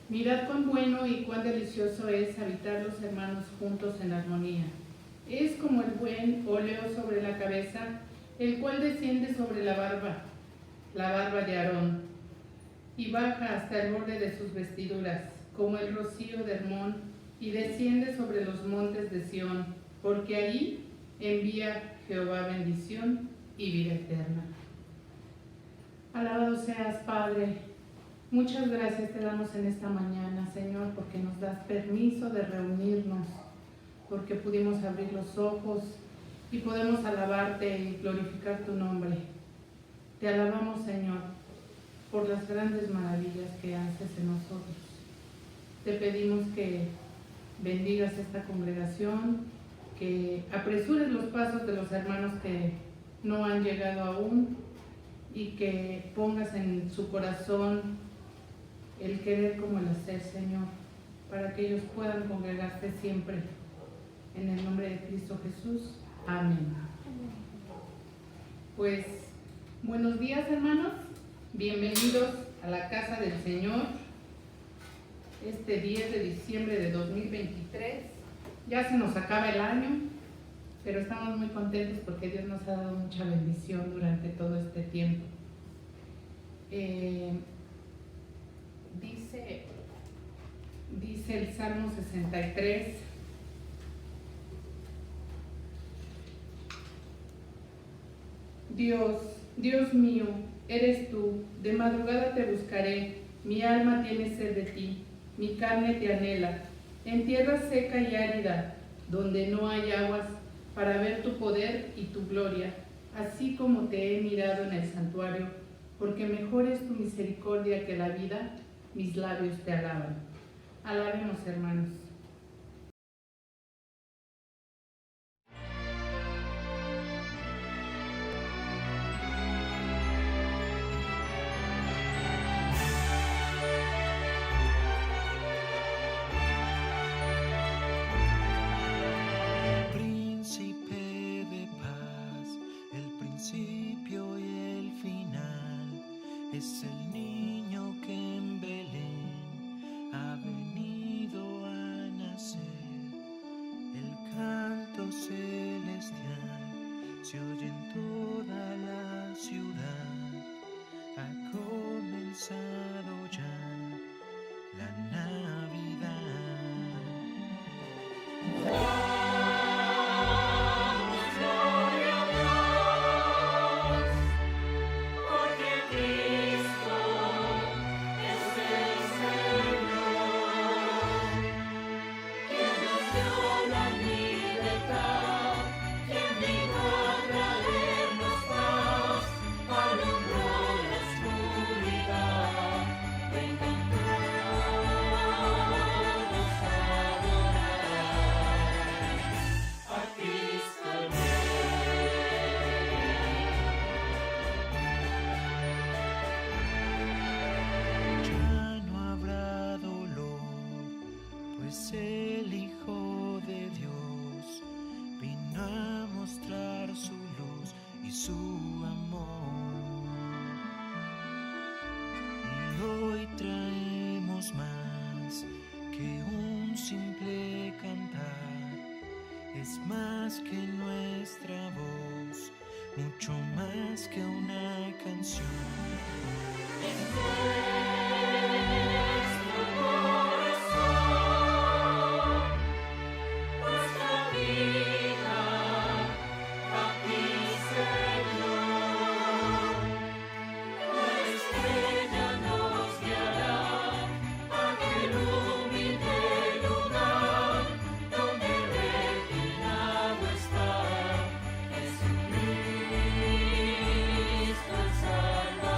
Mirad cuán bueno y cuán delicioso es habitar los hermanos juntos en armonía. Es como el buen óleo sobre la cabeza, el cual desciende sobre la barba de Aarón, y baja hasta el borde de sus vestiduras, como el rocío de Hermón, y desciende sobre los montes de Sión, porque ahí envía Jehová bendición y vida eterna. Alabado seas, Padre. Muchas gracias te damos en esta mañana, Señor, porque nos das permiso de reunirnos, porque pudimos abrir los ojos y podemos alabarte y glorificar tu nombre. Te alabamos, Señor, por las grandes maravillas que haces en nosotros. Te pedimos que bendigas esta congregación, que apresures los pasos de los hermanos que no han llegado aún y que pongas en su corazón el querer como el hacer, Señor, para que ellos puedan congregarse siempre. En el nombre de Cristo Jesús. Amén. Pues, buenos días, hermanos. Bienvenidos a la casa del Señor. Este 10 de diciembre de 2023. Ya se nos acaba el año, pero estamos muy contentos porque Dios nos ha dado mucha bendición durante todo este tiempo. Dice el Salmo 63, Dios mío, eres tú, de madrugada te buscaré, mi alma tiene sed de ti, mi carne te anhela, en tierra seca y árida, donde no hay aguas, para ver tu poder y tu gloria, así como te he mirado en el santuario, porque mejor es tu misericordia que la vida, mis labios te alaban. Alabemos, hermanos. Es el niño que en Belén ha venido a nacer. El canto celestial se oye en toda la ciudad. Ha comenzado ya la Navidad. El Hijo de Dios vino a mostrar su luz y su amor. Y hoy traemos más que un simple cantar. Es más que nuestra voz, mucho más que una canción. Jesucristo el Salvador.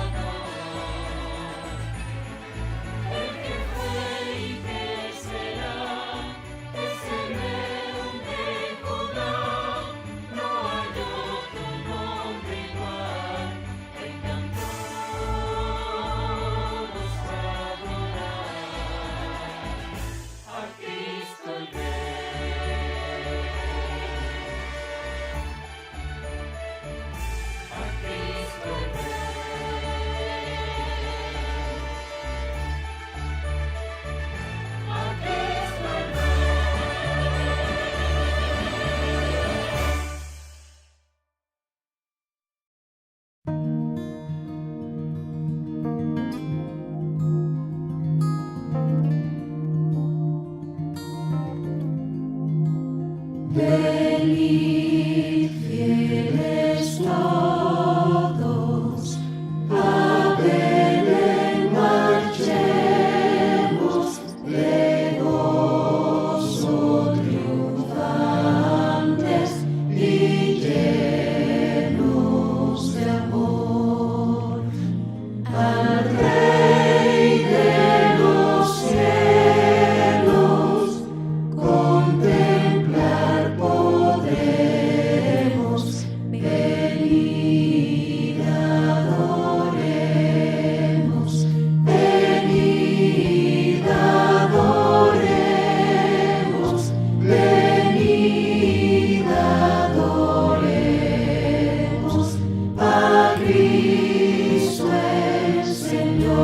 Cristo el Señor.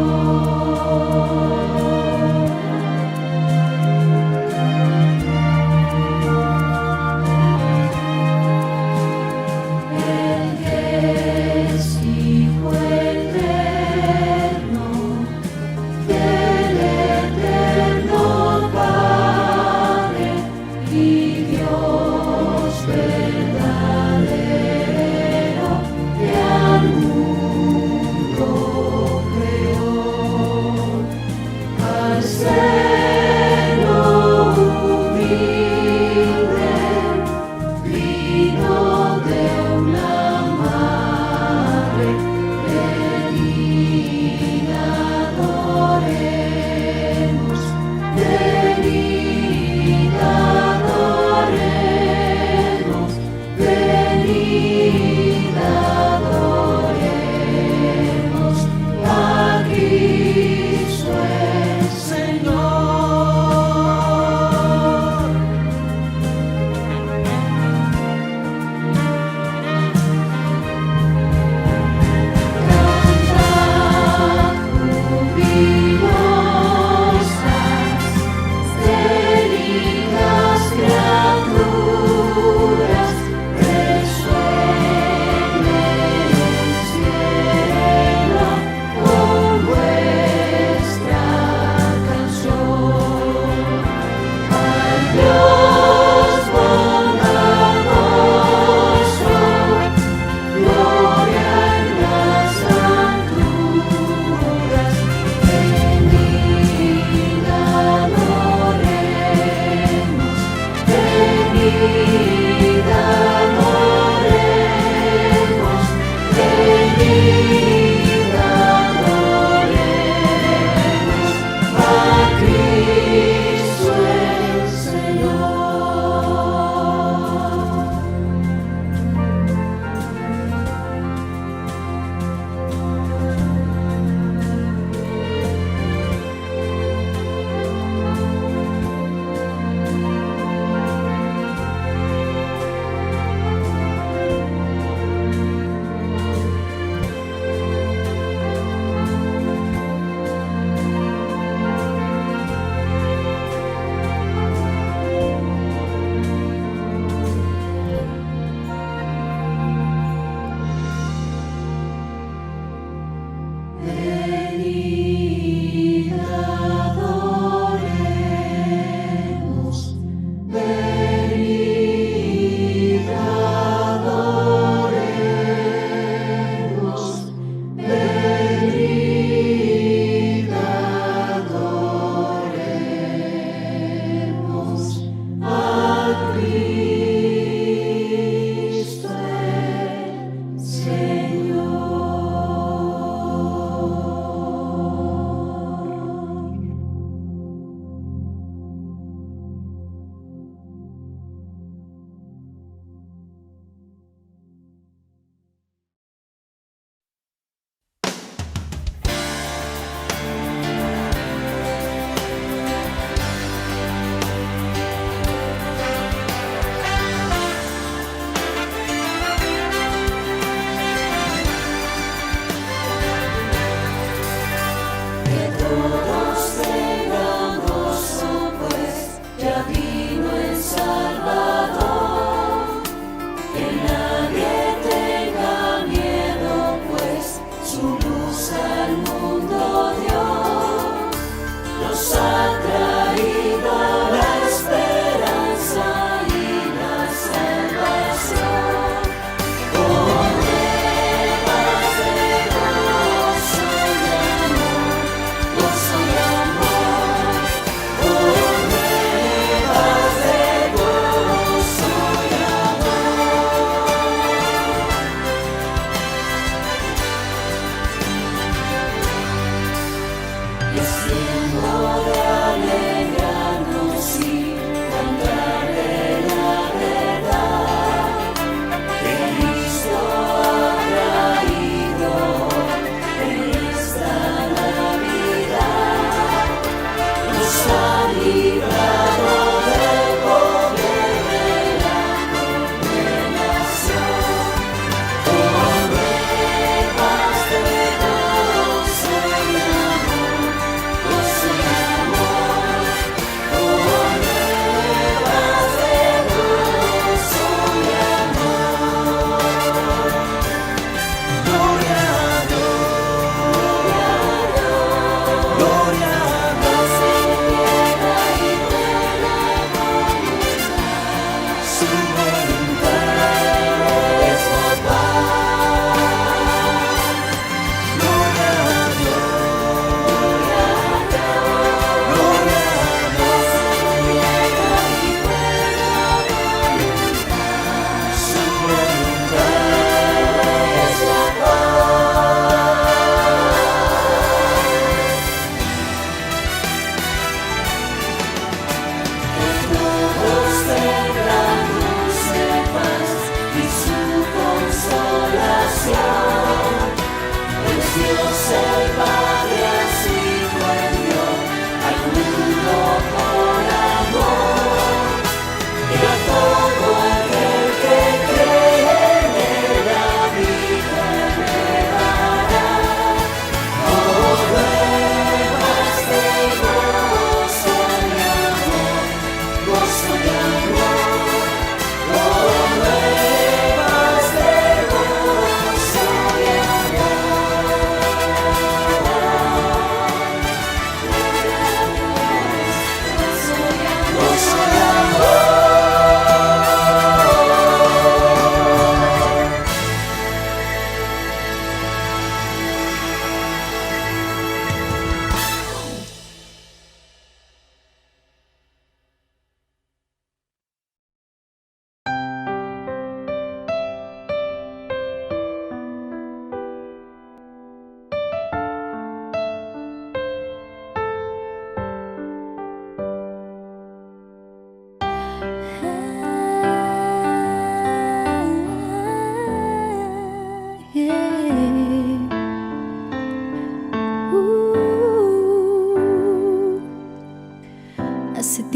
El que es Hijo eterno del eterno Padre y Dios verdadero que al mundo creó, al seno humilde vino de una madre, venid adoremos, venid adoremos, venid adoremos a Cristo el Señor. Cantad jubilosas, célicas criaturas, resuene el cielo con vuestra canción. Al Dios bondadoso, gloria en las alturas, venid adoremos, venid adoremos, venid adoremos a Cristo el Señor.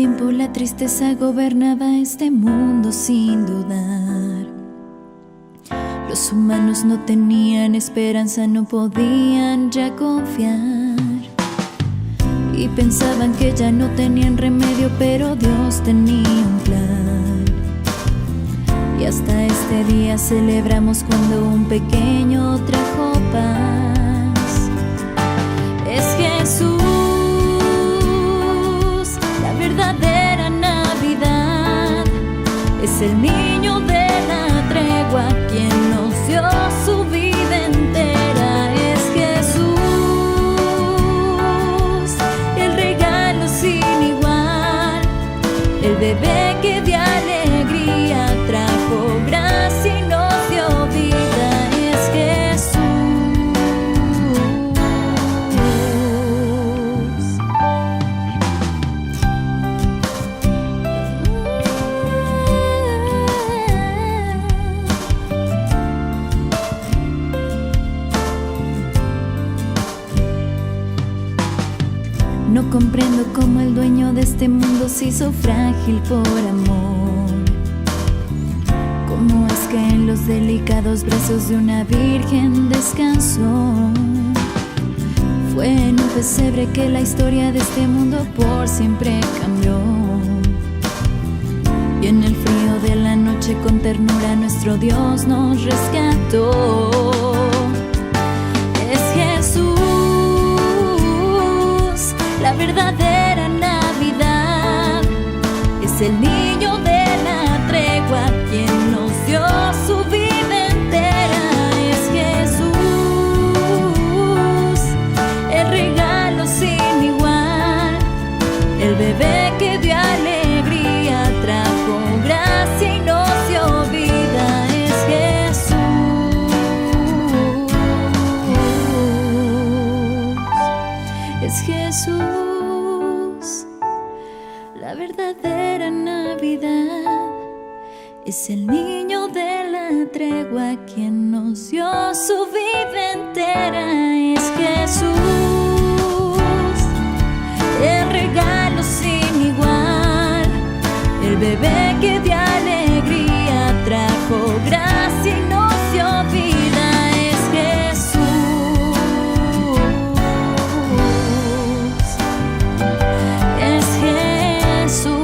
tiempo la tristeza gobernaba este mundo sin dudar. Los humanos no tenían esperanza, no podían ya confiar. Y pensaban que ya no tenían remedio, pero Dios tenía un plan. Y hasta este día celebramos cuando un pequeño trajo paz. Es Jesús, la verdadera Navidad. Es el niño de la tregua quien nos dio su vida entera. Es Jesús, el regalo sin igual, el bebé que de alegría trajo gracia y nos dio vida. Es Jesús. No comprendo cómo el dueño de este mundo se hizo frágil por amor. Cómo es que en los delicados brazos de una virgen descansó. Fue en un pesebre que la historia de este mundo por siempre cambió. Y en el frío de la noche con ternura nuestro Dios nos rescató. Es Jesús, la verdadera Navidad. Es el niño de la tregua quien nos dio su vida entera. Es Jesús, el regalo sin igual, el bebé que dio alegría, trajo gracia y nos dio vida. Es Jesús, es Jesús, la verdadera Navidad. Es el niño de la tregua quien nos dio su vida entera. Es Jesús, el regalo sin igual, el bebé que de alegría trajo gracia y nos dio vida. Es Jesús, es Jesús.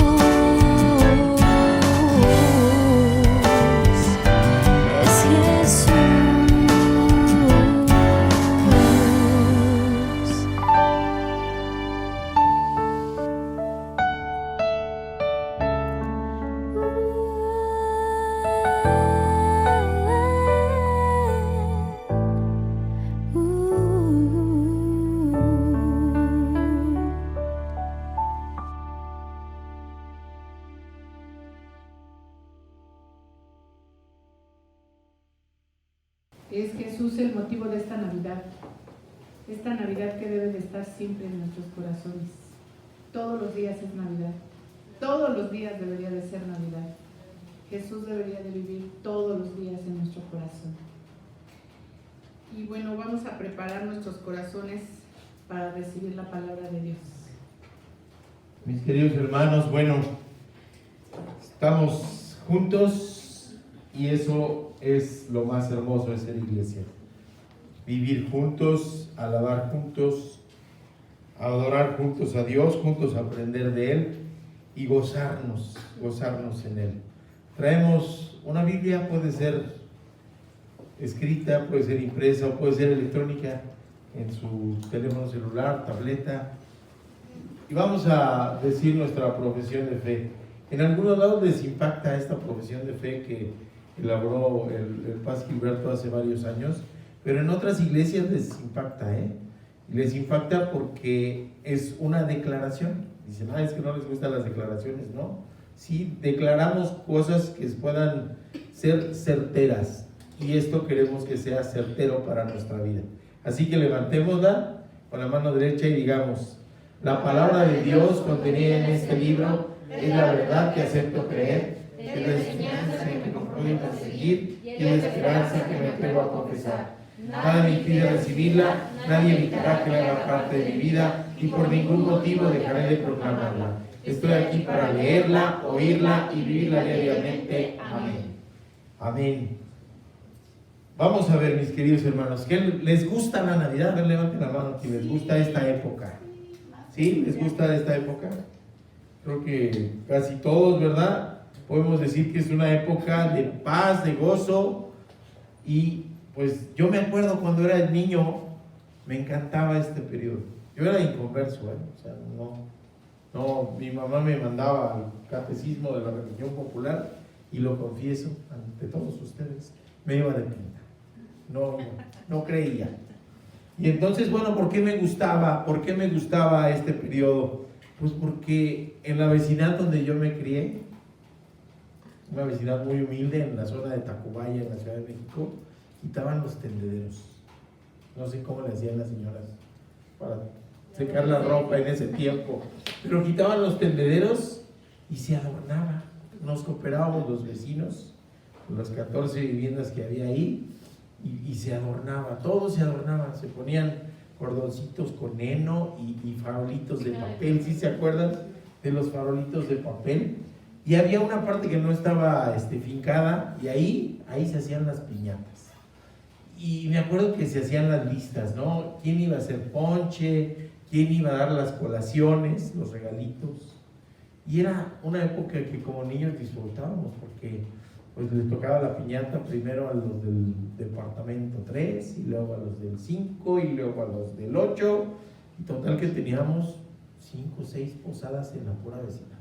Es Jesús el motivo de esta Navidad que debe de estar siempre en nuestros corazones. Todos los días es Navidad, todos los días debería de ser Navidad. Jesús debería de vivir todos los días en nuestro corazón. Y bueno, vamos a preparar nuestros corazones para recibir la palabra de Dios. Mis queridos hermanos, bueno, estamos juntos y eso es lo más hermoso de ser iglesia. Vivir juntos, alabar juntos, adorar juntos a Dios, juntos aprender de Él y gozarnos en Él. Traemos una Biblia, puede ser escrita, puede ser impresa o puede ser electrónica en su teléfono celular, tableta. Y vamos a decir nuestra profesión de fe. En algunos lados les impacta esta profesión de fe que elaboró el Paz Gilberto hace varios años, pero en otras iglesias les impacta, les impacta porque es una declaración. Dicen, es que no les gustan las declaraciones, ¿no? Sí, declaramos cosas que puedan ser certeras y esto queremos que sea certero para nuestra vida. Así que levantémosla con la mano derecha y digamos: la palabra de Dios contenida en este libro es la verdad que acepto creer, es la enseñanza que me comprometo a seguir y la esperanza que me atrevo a confesar. Nada me impide recibirla, nadie evitará que la haga parte de mi vida y por ningún motivo dejaré de proclamarla. Estoy aquí para leerla, oírla y vivirla diariamente. Amén. Amén. Vamos a ver, mis queridos hermanos, ¿qué les gusta la Navidad? A ver, levanten la mano si les gusta esta época. ¿Sí? ¿Les gusta esta época? Creo que casi todos, ¿verdad? Podemos decir que es una época de paz, de gozo. Y pues yo me acuerdo cuando era niño, me encantaba este periodo. Yo era inconverso, o sea, no, mi mamá me mandaba al catecismo de la religión popular y lo confieso ante todos ustedes, me iba de pinta, no creía. Y entonces, bueno, ¿por qué me gustaba este periodo? Pues porque en la vecindad donde yo me crié, una vecindad muy humilde en la zona de Tacubaya, en la Ciudad de México, quitaban los tendederos. No sé cómo le hacían las señoras para secar la ropa en ese tiempo, pero quitaban los tendederos y se adornaba. Nos cooperábamos los vecinos, con las 14 viviendas que había ahí, y se adornaba, todo se adornaba, se ponían cordoncitos con heno y farolitos de papel. ¿Sí se acuerdan de los farolitos de papel? Y había una parte que no estaba fincada, y ahí se hacían las piñatas. Y me acuerdo que se hacían las listas, ¿no? ¿Quién iba a hacer ponche? ¿Quién iba a dar las colaciones, los regalitos? Y era una época que como niños disfrutábamos, porque pues les tocaba la piñata primero a los del departamento 3, y luego a los del 5, y luego a los del 8, y total que teníamos 5 o 6 posadas en la pura vecindad.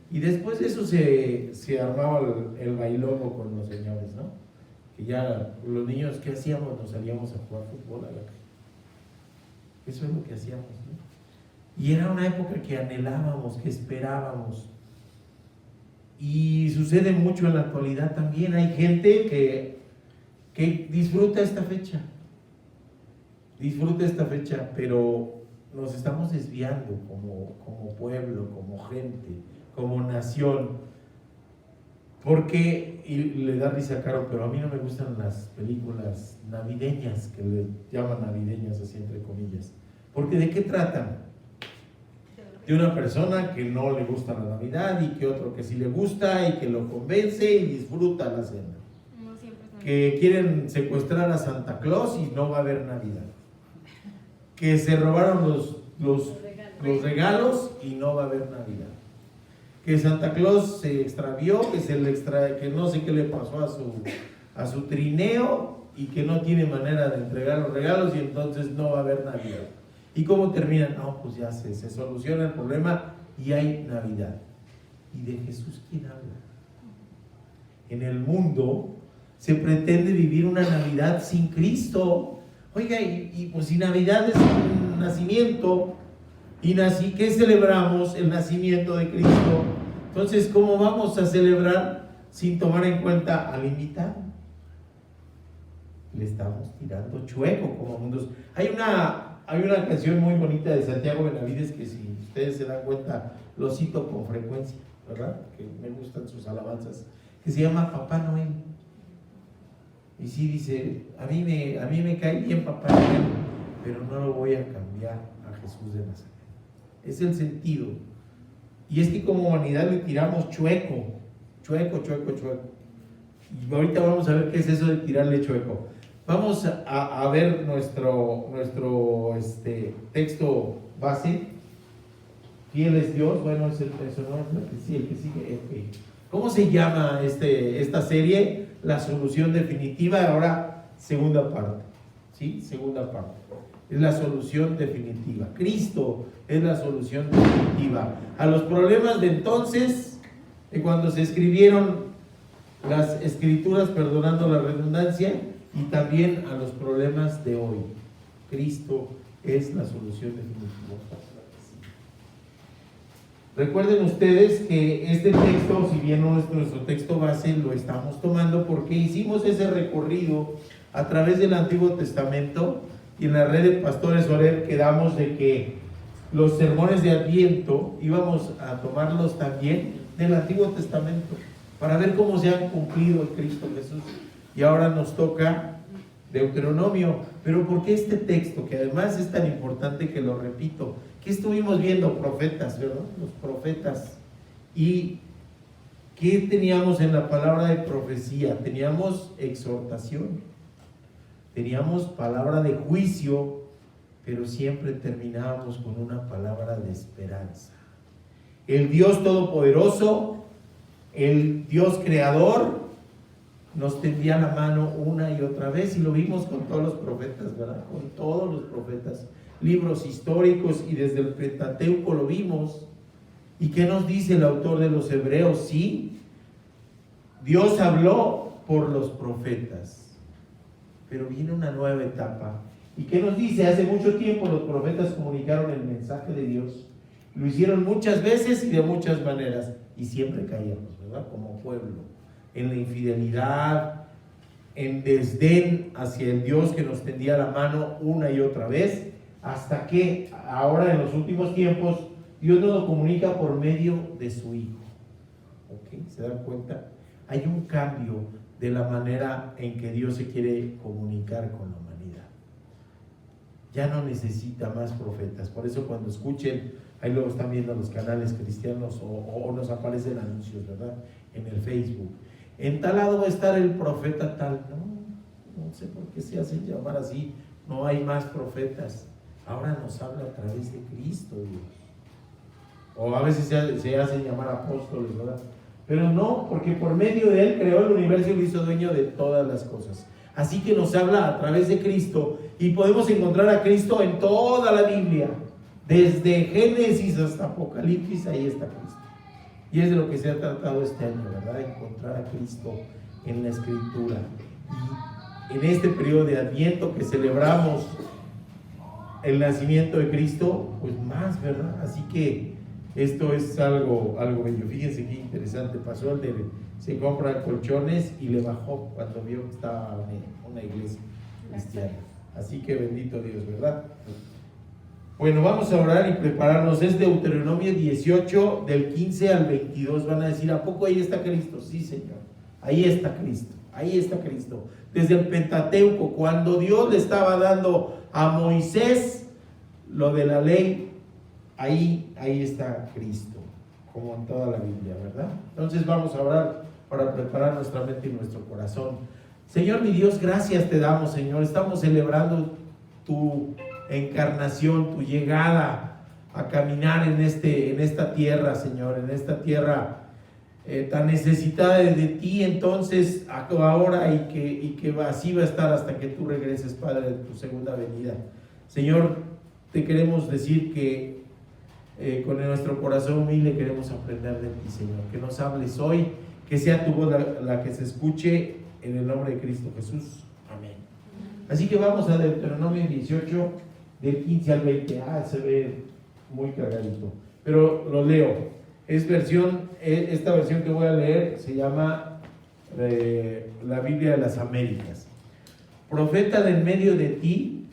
Y después de eso se armaba el bailongo con los señores, ¿no? Que ya los niños, ¿qué hacíamos? Nos salíamos a jugar fútbol a la calle. Eso es lo que hacíamos, ¿no? Y era una época que anhelábamos, que esperábamos. Y sucede mucho en la actualidad también. Hay gente que disfruta esta fecha, pero nos estamos desviando como pueblo, como gente, como nación. Porque, y le da risa a Caro, pero a mí no me gustan las películas navideñas, que le llaman navideñas así entre comillas. Porque ¿de qué tratan? De una persona que no le gusta la Navidad y que otro que sí le gusta y que lo convence y disfruta la cena. No siempre es Que quieren secuestrar a Santa Claus y no va a haber Navidad. Que se robaron los regalos y no va a haber Navidad. Que Santa Claus se extravió, que no sé qué le pasó a su trineo y que no tiene manera de entregar los regalos y entonces no va a haber Navidad. ¿Y cómo terminan? No, pues ya se soluciona el problema y hay Navidad. ¿Y de Jesús quién habla? En el mundo se pretende vivir una Navidad sin Cristo. Oiga, y pues si Navidad es un nacimiento, ¿qué celebramos? El nacimiento de Cristo. Entonces, ¿cómo vamos a celebrar sin tomar en cuenta al invitado? Le estamos tirando chueco como mundos. Hay una canción muy bonita de Santiago Benavides que, si ustedes se dan cuenta, lo cito con frecuencia, ¿verdad? Que me gustan sus alabanzas, que se llama Papá Noel. Y sí dice, a mí me cae bien Papá Noel, pero no lo voy a cambiar a Jesús de Nazaret. Es el sentido. Y es que como humanidad le tiramos chueco. Y ahorita vamos a ver qué es eso de tirarle chueco. Vamos a ver nuestro texto base. Fiel es Dios. Bueno, es eso, ¿no? El que sigue. Okay. ¿Cómo se llama esta serie? La solución definitiva. Ahora, segunda parte. ¿Sí? Segunda parte. Es la solución definitiva. Cristo es la solución definitiva a los problemas de entonces, de cuando se escribieron las escrituras, perdonando la redundancia, y también a los problemas de hoy. Cristo es la solución definitiva. Recuerden ustedes que este texto, si bien no es nuestro texto base, lo estamos tomando porque hicimos ese recorrido a través del Antiguo Testamento, y en la red de Pastores Oreb quedamos de que los sermones de Adviento íbamos a tomarlos también del Antiguo Testamento para ver cómo se han cumplido en Cristo Jesús. Y ahora nos toca Deuteronomio. Pero ¿por qué este texto, que además es tan importante que lo repito? ¿Qué estuvimos viendo? Profetas, ¿verdad? Los profetas. ¿Y qué teníamos en la palabra de profecía? Teníamos exhortación, teníamos palabra de juicio, pero siempre terminábamos con una palabra de esperanza. El Dios Todopoderoso, el Dios Creador, nos tendía la mano una y otra vez, y lo vimos con todos los profetas, ¿verdad? Con todos los profetas, libros históricos, y desde el Pentateuco lo vimos. ¿Y qué nos dice el autor de los Hebreos? Sí, Dios habló por los profetas, pero viene una nueva etapa. ¿Y qué nos dice? Hace mucho tiempo los profetas comunicaron el mensaje de Dios, lo hicieron muchas veces y de muchas maneras, y siempre caíamos, ¿verdad? Como pueblo, en la infidelidad, en desdén hacia el Dios que nos tendía la mano una y otra vez, hasta que ahora en los últimos tiempos Dios nos lo comunica por medio de su Hijo. ¿Ok? ¿Se dan cuenta? Hay un cambio de la manera en que Dios se quiere comunicar con la humanidad. Ya no necesita más profetas. Por eso cuando escuchen, ahí luego están viendo los canales cristianos o nos aparecen anuncios, ¿verdad? En el Facebook. En tal lado va a estar el profeta tal. No sé por qué se hacen llamar así. No hay más profetas. Ahora nos habla a través de Cristo Dios. O a veces se hacen llamar apóstoles, ¿verdad? Pero no, porque por medio de Él creó el universo y lo hizo dueño de todas las cosas. Así que nos habla a través de Cristo, y podemos encontrar a Cristo en toda la Biblia. Desde Génesis hasta Apocalipsis, ahí está Cristo. Y es de lo que se ha tratado este año, ¿verdad? Encontrar a Cristo en la Escritura. Y en este periodo de Adviento que celebramos el nacimiento de Cristo, pues más, ¿verdad? Así que esto es algo bello. Fíjense qué interesante. Pasó el de se compra colchones y le bajó cuando vio que estaba una iglesia cristiana. Así que bendito Dios, ¿verdad? Bueno, vamos a orar y prepararnos. Es Deuteronomio 18, del 15 al 22. Van a decir, ¿a poco ahí está Cristo? Sí, Señor, ahí está Cristo, ahí está Cristo. Desde el Pentateuco, cuando Dios le estaba dando a Moisés lo de la ley, ahí está Cristo, como en toda la Biblia, ¿verdad? Entonces vamos a orar para preparar nuestra mente y nuestro corazón. Señor mi Dios, gracias te damos, Señor. Estamos celebrando tu encarnación, tu llegada a caminar en esta tierra, Señor, en esta tierra tan necesitada de ti, entonces ahora y que así va a estar hasta que tú regreses, Padre, de tu segunda venida. Señor, te queremos decir que con nuestro corazón humilde queremos aprender de ti, Señor, que nos hables hoy, que sea tu voz la que se escuche, en el nombre de Cristo Jesús, amén. Así que vamos a Deuteronomio 18, del 15 al 20. Se ve muy cargadito, pero lo leo. Esta versión que voy a leer se llama la Biblia de las Américas. Profeta de en medio de ti,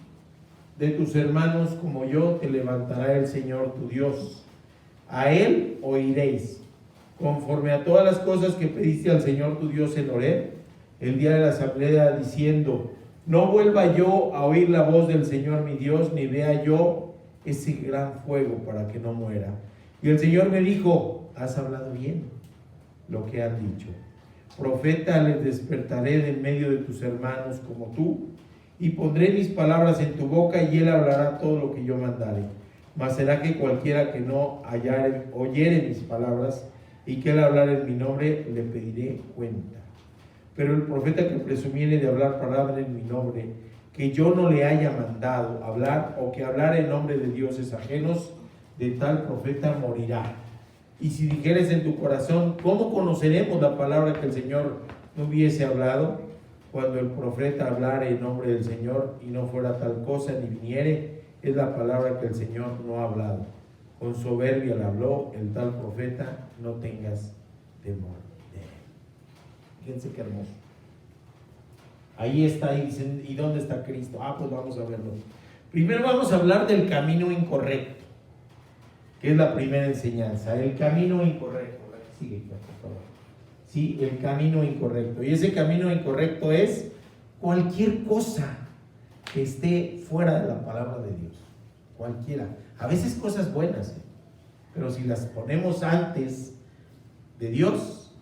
de tus hermanos como yo, te levantará el Señor tu Dios. A Él oiréis, conforme a todas las cosas que pediste al Señor tu Dios en Horeb, el día de la asamblea, diciendo: no vuelva yo a oír la voz del Señor mi Dios, ni vea yo ese gran fuego para que no muera. Y el Señor me dijo: has hablado bien lo que han dicho. Profeta les despertaré de en medio de tus hermanos como tú, y pondré mis palabras en tu boca, y él hablará todo lo que yo mandare. Mas será que cualquiera que no oyere mis palabras, y que él hablare en mi nombre, le pediré cuenta. Pero el profeta que presumiere de hablar palabra en mi nombre, que yo no le haya mandado hablar, o que hablar en nombre de dioses ajenos, de tal profeta morirá. Y si dijeres en tu corazón: ¿cómo conoceremos la palabra que el Señor no hubiese hablado? Cuando el profeta hablare en nombre del Señor, y no fuera tal cosa, ni viniere, es la palabra que el Señor no ha hablado. Con soberbia le habló el tal profeta, no tengas temor. Fíjense qué hermoso. Ahí está, y dicen: ¿y dónde está Cristo? Pues vamos a verlo. Primero vamos a hablar del camino incorrecto, que es la primera enseñanza. El camino incorrecto. Sigue, por favor. Sí, el camino incorrecto. Y ese camino incorrecto es cualquier cosa que esté fuera de la palabra de Dios. cualquiera. A veces cosas buenas, pero si las ponemos antes de Dios,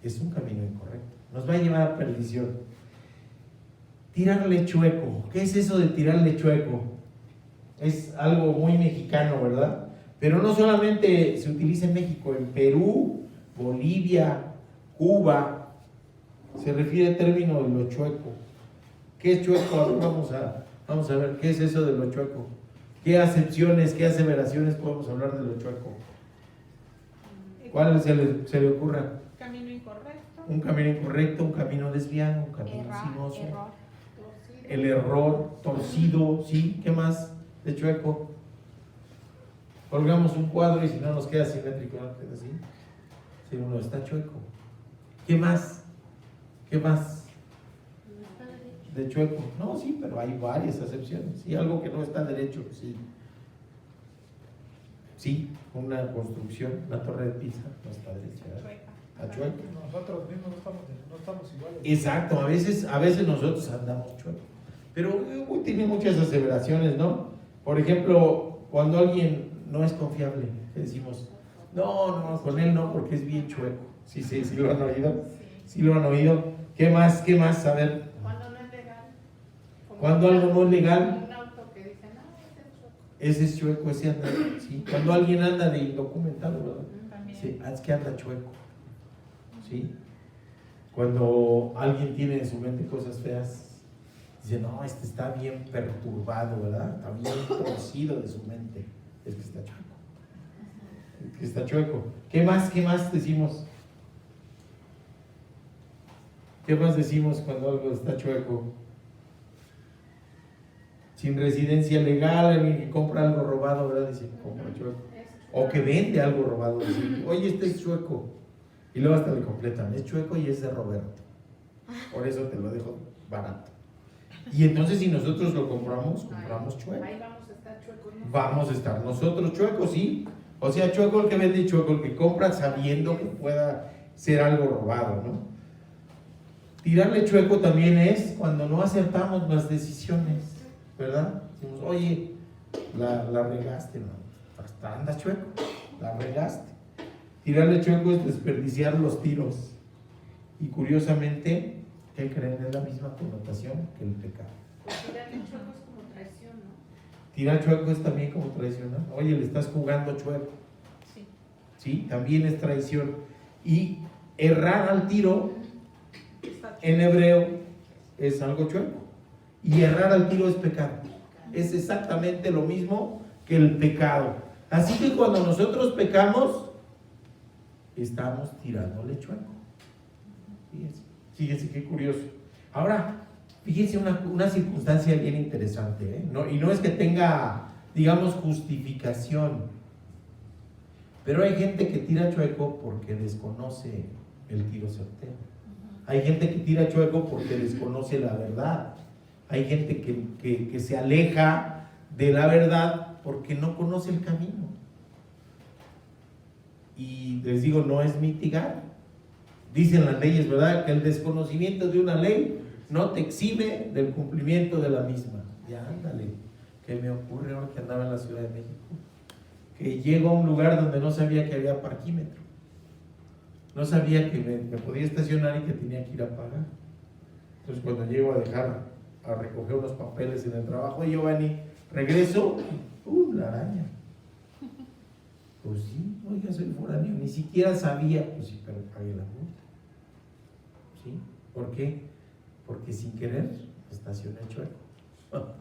es un camino incorrecto. Nos va a llevar a perdición. Tirarle chueco. ¿Qué es eso de tirarle chueco? Es algo muy mexicano, ¿verdad? Pero no solamente se utiliza en México, en Perú, Bolivia, Cuba, se refiere al término de lo chueco. ¿Qué es chueco? Vamos a ver, ¿qué es eso de lo chueco? ¿Qué acepciones, qué aseveraciones podemos hablar de lo chueco? ¿Cuál se le ocurra? Camino incorrecto. Un camino incorrecto, un camino desviado, un camino sinuoso. El error, torcido, ¿sí? ¿Qué más de chueco? Colgamos un cuadro y si no nos queda simétrico, ¿no? ¿Queda así? Si uno está chueco. ¿Qué más? ¿Qué más? De chueco. No, sí, pero hay varias acepciones. Sí, algo que no está derecho, sí. Sí, una construcción, una torre de Pisa, no está derecha. Está chueca. Nosotros mismos no estamos iguales. Exacto, a veces nosotros andamos chuecos. Pero tiene muchas aseveraciones, ¿no? Por ejemplo, cuando alguien no es confiable, ¿qué decimos? No, con él no, porque es bien chueco. Sí, lo han oído. Sí lo han oído. ¿Qué más? A ver. Cuando no es legal. Cuando algo no es legal. Un auto que dice, no, Ese es chueco, ese anda, ¿sí? Cuando alguien anda de indocumentado, ¿verdad? También. Sí, es que anda chueco, ¿sí? Cuando alguien tiene en su mente cosas feas, dice, no, este está bien perturbado, ¿verdad? Está bien torcido de su mente. Es que está chueco. Es que está chueco. ¿Qué más decimos? ¿Qué más decimos cuando algo está chueco? Sin residencia legal, alguien que compra algo robado, ¿verdad? Dice, compra chueco. O que vende algo robado, dice, oye, este es chueco. Y luego hasta le completan, es chueco y es de Roberto. Por eso te lo dejo barato. Y entonces si nosotros lo compramos chueco. ahí vamos a estar chuecos. ¿no? Vamos a estar nosotros chuecos, ¿sí? O sea, chueco el que vende y chueco el que compra sabiendo que pueda ser algo robado, ¿no? Tirarle chueco también es cuando no acertamos las decisiones, ¿verdad? Decimos, oye, la regaste, ¿no? Hasta andas chueco, la regaste. Tirarle chueco es desperdiciar los tiros. Y curiosamente, ¿qué creen? Es la misma connotación que el pecado. Pues tirarle chueco es como traición, ¿no? Tirar chueco es también como traición, ¿no? Oye, le estás jugando chueco. Sí. ¿Sí? También es traición. Y errar al tiro, en hebreo, es algo chueco. Y errar al tiro es pecado. Es exactamente lo mismo que el pecado. Así que cuando nosotros pecamos, estamos tirándole chueco. Fíjense qué curioso. Ahora, fíjense una circunstancia bien interesante, ¿eh? Y no es que tenga, digamos, justificación. Pero hay gente que tira chueco porque desconoce el tiro certero. Hay gente que tira chueco porque desconoce la verdad. Hay gente que se aleja de la verdad porque no conoce el camino. Y les digo, no es mitigar. Dicen las leyes, ¿verdad? Que el desconocimiento de una ley no te exime del cumplimiento de la misma. Ya, ándale. ¿Qué me ocurre ahora que andaba en la Ciudad de México? Que llego a un lugar donde no sabía que había parquímetro. No sabía que me podía estacionar y que tenía que ir a pagar. Entonces cuando llego a recoger unos papeles en el trabajo, y Giovanni, regreso, la araña. Pues sí, oiga, soy foráneo, ni siquiera sabía, pues sí, pero pagué la multa. ¿Sí? ¿Por qué? Porque sin querer estacioné chueco.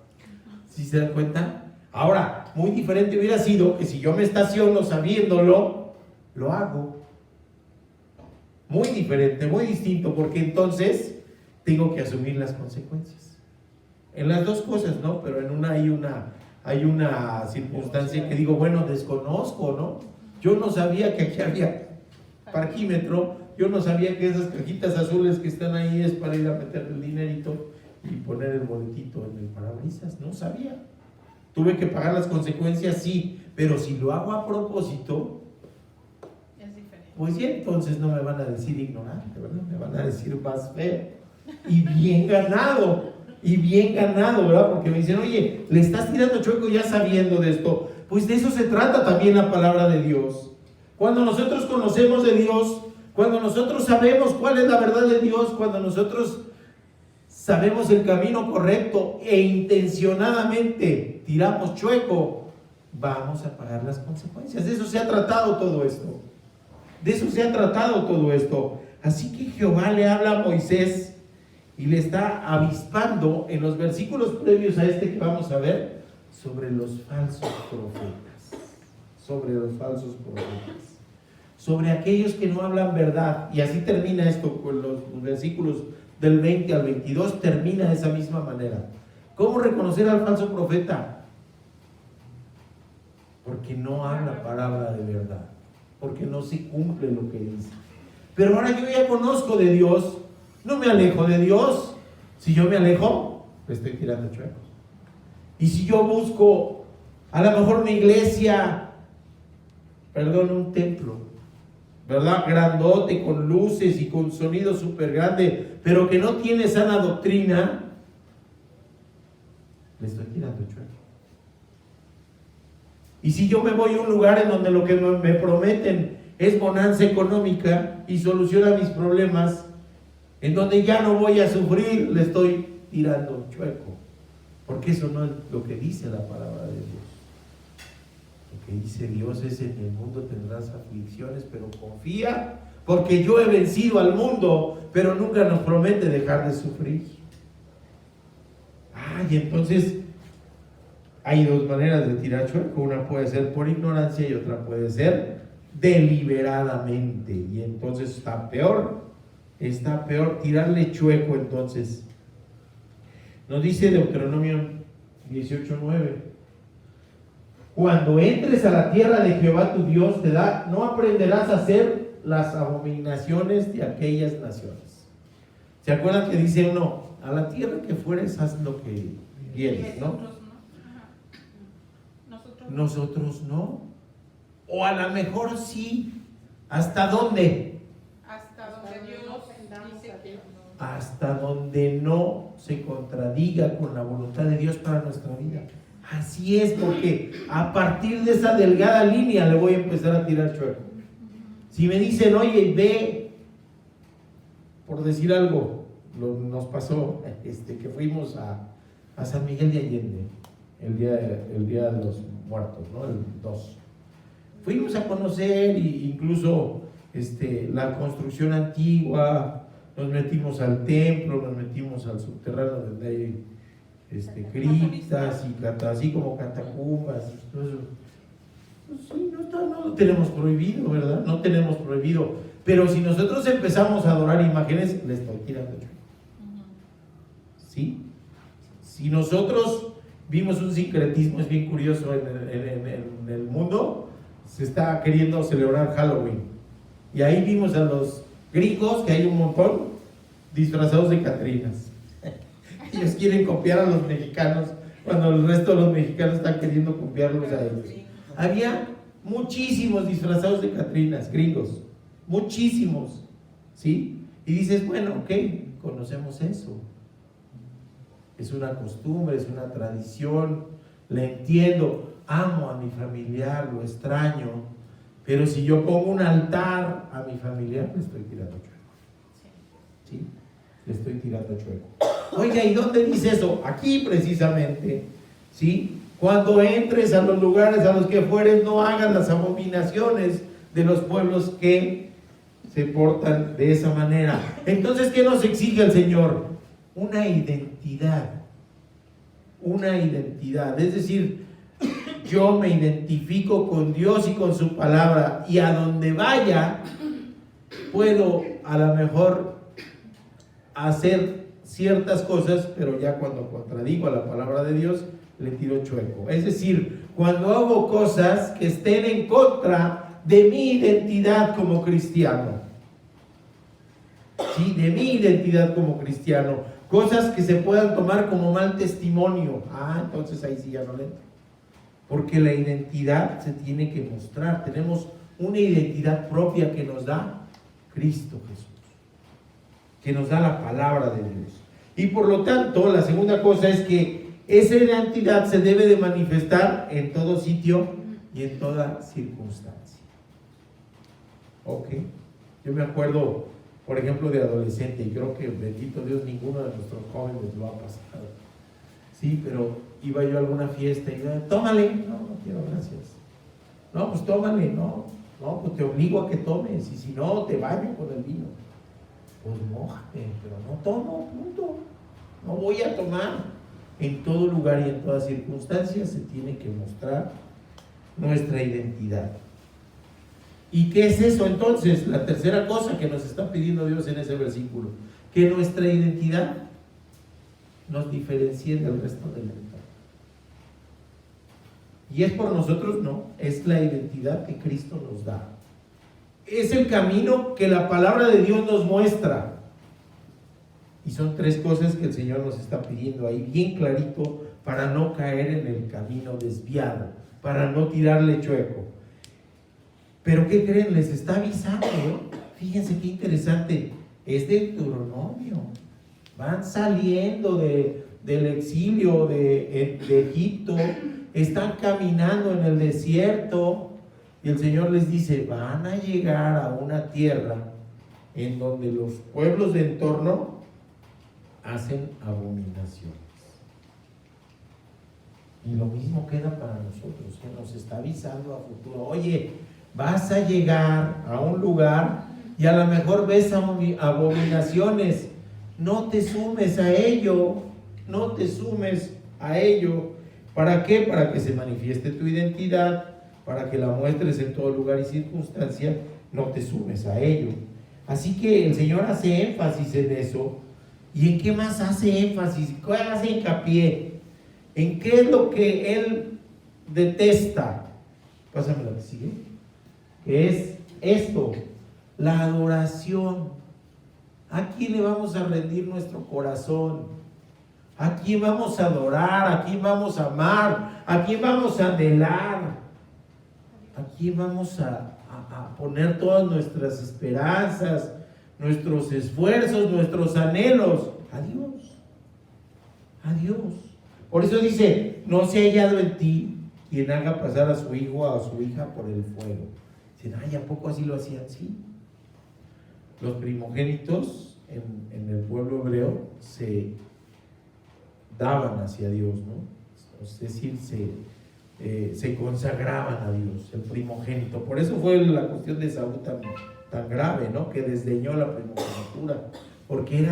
¿Sí se dan cuenta? Ahora, muy diferente hubiera sido que si yo me estaciono sabiéndolo, lo hago. Muy diferente, muy distinto, porque entonces tengo que asumir las consecuencias. En las dos cosas, ¿no? Pero en una hay una circunstancia que digo, bueno, desconozco, ¿no? Yo no sabía que aquí había parquímetro, yo no sabía que esas cajitas azules que están ahí es para ir a meter el dinerito y poner el boletito en el parabrisas, no sabía. Tuve que pagar las consecuencias, sí, pero si lo hago a propósito, Es diferente. pues ya entonces no me van a decir ignorante, ¿verdad? Me van a decir más feo. Y bien ganado. y bien ganado, ¿verdad? Porque me dicen, oye, le estás tirando chueco ya sabiendo de esto. Pues de eso se trata también la palabra de Dios. Cuando nosotros conocemos de Dios, cuando nosotros sabemos cuál es la verdad de Dios, cuando nosotros sabemos el camino correcto e intencionadamente tiramos chueco, vamos a pagar las consecuencias. De eso se ha tratado todo esto. De eso se ha tratado todo esto. Así que Jehová le habla a Moisés y le está avispando en los versículos previos a este que vamos a ver sobre los falsos profetas. Sobre los falsos profetas. Sobre aquellos que no hablan verdad. Y así termina esto con los versículos del 20 al 22. Termina de esa misma manera. ¿Cómo reconocer al falso profeta? Porque no habla palabra de verdad. Porque no se cumple lo que dice. Pero ahora yo ya conozco de Dios, no me alejo de Dios. Si yo me alejo, le estoy tirando chuecos. Y si yo busco a lo mejor una iglesia, un templo, ¿verdad? Grandote, con luces y con sonido súper grande, pero que no tiene sana doctrina, le estoy tirando chuecos. Y si yo me voy a un lugar en donde lo que me prometen es bonanza económica y solución a mis problemas, en donde ya no voy a sufrir, le estoy tirando chueco. Porque eso no es lo que dice la palabra de Dios. Lo que dice Dios es: en el mundo tendrás aflicciones, pero confía, porque yo he vencido al mundo. Pero nunca nos promete dejar de sufrir. Y entonces hay dos maneras de tirar chueco. Una puede ser por ignorancia y otra puede ser deliberadamente. Y entonces está peor tirarle chueco. Entonces nos dice Deuteronomio 18:9: cuando entres a la tierra de Jehová tu Dios te da, no aprenderás a hacer las abominaciones de aquellas naciones. ¿Se acuerdan que dice uno? A la tierra que fueres, haz lo que quieres, ¿no? Nosotros no. O a lo mejor sí. ¿Hasta dónde? Hasta donde Dios dice que no. Hasta donde no se contradiga con la voluntad de Dios para nuestra vida. Así es, porque a partir de esa delgada línea le voy a empezar a tirar chueco. Si me dicen, oye, ve, por decir algo, nos pasó que fuimos a San Miguel de Allende el día de los muertos, ¿no? El 2. Fuimos a conocer incluso la construcción antigua, nos metimos al templo, nos metimos al subterráneo donde hay criptas y así como catacumbas. Entonces, pues sí, no lo tenemos prohibido, ¿verdad? No tenemos prohibido. Pero si nosotros empezamos a adorar imágenes, le estoy tirando chueco. ¿Sí? Si nosotros vimos un sincretismo, es bien curioso, en el mundo se está queriendo celebrar Halloween. Y ahí vimos a los gringos, que hay un montón, disfrazados de catrinas. Ellos quieren copiar a los mexicanos, cuando el resto de los mexicanos están queriendo copiarlos a ellos. Había muchísimos disfrazados de catrinas, gringos, muchísimos, ¿sí? Y dices, bueno, ok, conocemos eso. Es una costumbre, es una tradición, la entiendo, amo a mi familiar, lo extraño, pero si yo pongo un altar a mi familiar, le estoy tirando chueco. ¿Sí? Le estoy tirando chueco. Oiga, ¿y dónde dice eso? Aquí precisamente, ¿sí? Cuando entres a los lugares a los que fueres, no hagas las abominaciones de los pueblos que se portan de esa manera. Entonces, ¿qué nos exige el Señor? Una identidad. Una identidad. Es decir, yo me identifico con Dios y con su palabra, y a donde vaya puedo a lo mejor hacer ciertas cosas, pero ya cuando contradigo a la palabra de Dios, le tiro chueco. Es decir, cuando hago cosas que estén en contra de mi identidad como cristiano. ¿Sí? De mi identidad como cristiano. Cosas que se puedan tomar como mal testimonio. Entonces ahí sí ya no le entro. Porque la identidad se tiene que mostrar. Tenemos una identidad propia que nos da Cristo Jesús, que nos da la palabra de Dios. Y por lo tanto, la segunda cosa es que esa identidad se debe de manifestar en todo sitio y en toda circunstancia. Ok. Yo me acuerdo, por ejemplo, de adolescente, y creo que, bendito Dios, ninguno de nuestros jóvenes lo ha pasado. Sí, pero iba yo a alguna fiesta y yo, tómale. No quiero, gracias. No, pues tómale, no, pues te obligo a que tomes, y si no, te baño con el vino. Pues mójate, pero no tomo, punto. No voy a tomar. En todo lugar y en todas circunstancias se tiene que mostrar nuestra identidad. ¿Y qué es eso entonces? La tercera cosa que nos está pidiendo Dios en ese versículo, que nuestra identidad nos diferencie del resto del entorno. Y es por nosotros, no, es la identidad que Cristo nos da. Es el camino que la palabra de Dios nos muestra. Y son tres cosas que el Señor nos está pidiendo ahí, bien clarito, para no caer en el camino desviado, para no tirarle chueco. Pero ¿qué creen? Les está avisando, ¿eh? Fíjense qué interesante, es de Deuteronomio. Van saliendo del exilio de Egipto, están caminando en el desierto, y el Señor les dice, van a llegar a una tierra en donde los pueblos de entorno hacen abominaciones. Y lo mismo queda para nosotros, que nos está avisando a futuro. Oye, vas a llegar a un lugar y a lo mejor ves abominaciones. No te sumes a ello. No te sumes a ello. ¿Para qué? Para que se manifieste tu identidad, para que la muestres en todo lugar y circunstancia. No te sumes a ello. Así que el Señor hace énfasis en eso. ¿Y en qué más hace énfasis? ¿Qué hace hincapié? ¿En qué es lo que Él detesta? Pásame lo que sigue. Que es esto, la adoración. ¿A quién le vamos a rendir nuestro corazón? ¿A quién vamos a adorar? ¿A quién vamos a amar? ¿A quién vamos a anhelar? ¿A quién vamos a poner todas nuestras esperanzas, nuestros esfuerzos, nuestros anhelos? A Dios. A Dios. Por eso dice, no se ha hallado en ti quien haga pasar a su hijo o a su hija por el fuego. Dicen, ay, ¿a poco así lo hacían? Sí. Los primogénitos en el pueblo hebreo se daban hacia Dios, ¿no? Es decir, se consagraban a Dios, el primogénito. Por eso fue la cuestión de Saúl tan grave, ¿no? Que desdeñó la primogenitura, porque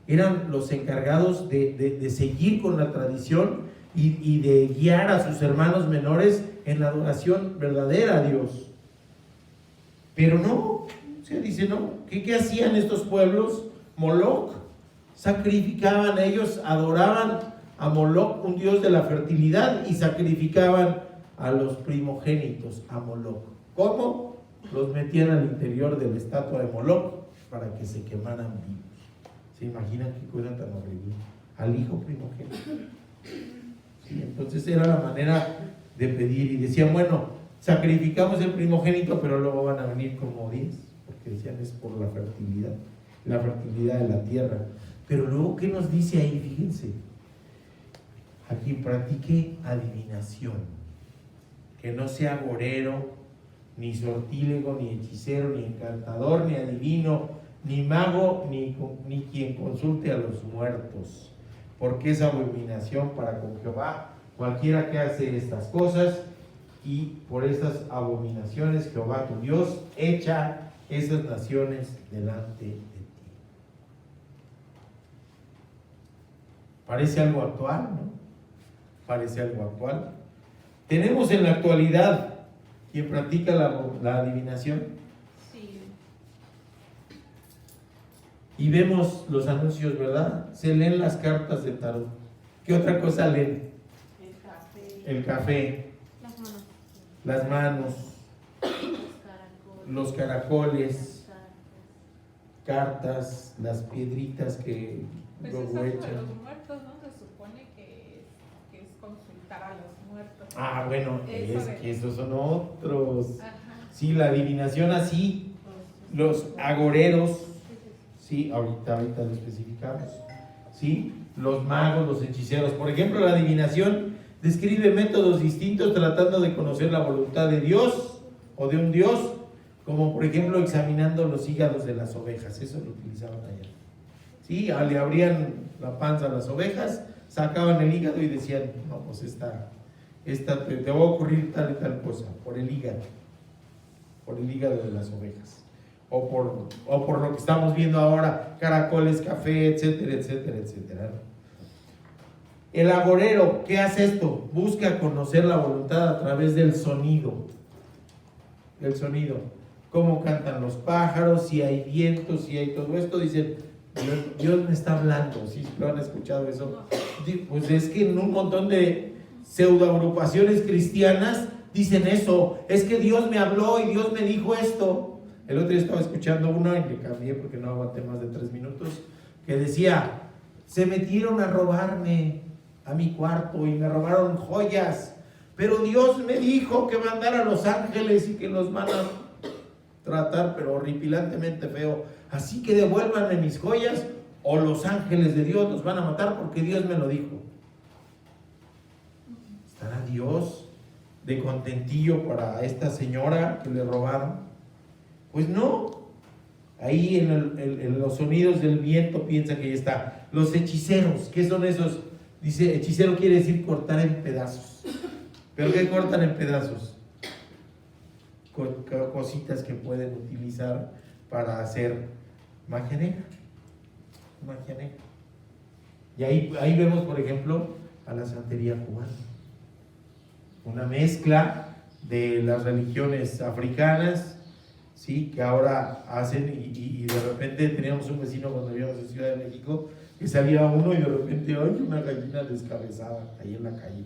eran los encargados de seguir con la tradición y de guiar a sus hermanos menores en la adoración verdadera a Dios. Pero no, se dice, no, ¿qué hacían estos pueblos? Moloc, sacrificaban, ellos adoraban a Moloc, un dios de la fertilidad, y sacrificaban a los primogénitos a Moloc. ¿Cómo? Los metían al interior de la estatua de Moloc para que se quemaran vivos. ¿Se imaginan qué cosa tan horrible? Al hijo primogénito. Sí, entonces era la manera de pedir, y decían, bueno, sacrificamos el primogénito, pero luego van a venir como 10, porque decían es por la fertilidad de la tierra. Pero luego, ¿qué nos dice ahí? Fíjense, aquí practique adivinación, que no sea agorero, ni sortílego, ni hechicero, ni encantador, ni adivino, ni mago, ni quien consulte a los muertos, porque es abominación para con Jehová cualquiera que hace estas cosas, y por estas abominaciones Jehová tu Dios echa esas naciones delante de ti. Parece algo actual, ¿no? Parece algo actual. Tenemos en la actualidad quien practica la adivinación. Sí. Y vemos los anuncios, ¿verdad? Se leen las cartas de tarot. ¿Qué otra cosa leen? El café, las manos, los caracoles, cartas, las piedritas que Pues luego eso de echan. los muertos, ¿no? Se supone que es consultar a los muertos. Ah, bueno, Eso es de- que esos son otros. Ajá. Sí, la adivinación así, los agoreros, sí, ahorita lo especificamos. ¿sí? Los magos, los hechiceros. Por ejemplo, la adivinación describe métodos distintos tratando de conocer la voluntad de Dios o de un Dios, como por ejemplo examinando los hígados de las ovejas. Eso lo utilizaban allá. ¿Sí? Le abrían la panza a las ovejas, sacaban el hígado y decían, no, pues esta te va a ocurrir tal y tal cosa, por el hígado de las ovejas. O por lo que estamos viendo ahora, caracoles, café, etcétera, etcétera, etcétera. El agorero, ¿qué hace esto? Busca conocer la voluntad a través del sonido. El sonido. Cómo cantan los pájaros, si hay viento, si hay todo esto. Dicen, Dios me está hablando. ¿Sí lo han escuchado eso? Pues es que en un montón de pseudoagrupaciones cristianas dicen eso. Es que Dios me habló y Dios me dijo esto. El otro día estaba escuchando una y le cambié porque no aguanté más de 3 minutos, que decía, se metieron a robarme a mi cuarto y me robaron joyas, pero Dios me dijo que mandara a los ángeles y que los van a tratar pero horripilantemente feo, así que devuélvanme mis joyas o los ángeles de Dios los van a matar porque Dios me lo dijo. ¿Estará Dios de contentillo para esta señora que le robaron? Pues no. Ahí en los sonidos del viento piensa que ya está. Los hechiceros, ¿qué son esos? Dice, hechicero quiere decir cortar en pedazos. ¿Pero qué cortan en pedazos? Cositas que pueden utilizar para hacer magia negra. Magia negra. Y ahí vemos, por ejemplo, a la santería cubana. Una mezcla de las religiones africanas, sí, que ahora hacen y de repente teníamos un vecino cuando vivíamos en Ciudad de México que salía uno y de repente hay una gallina descabezada ahí en la calle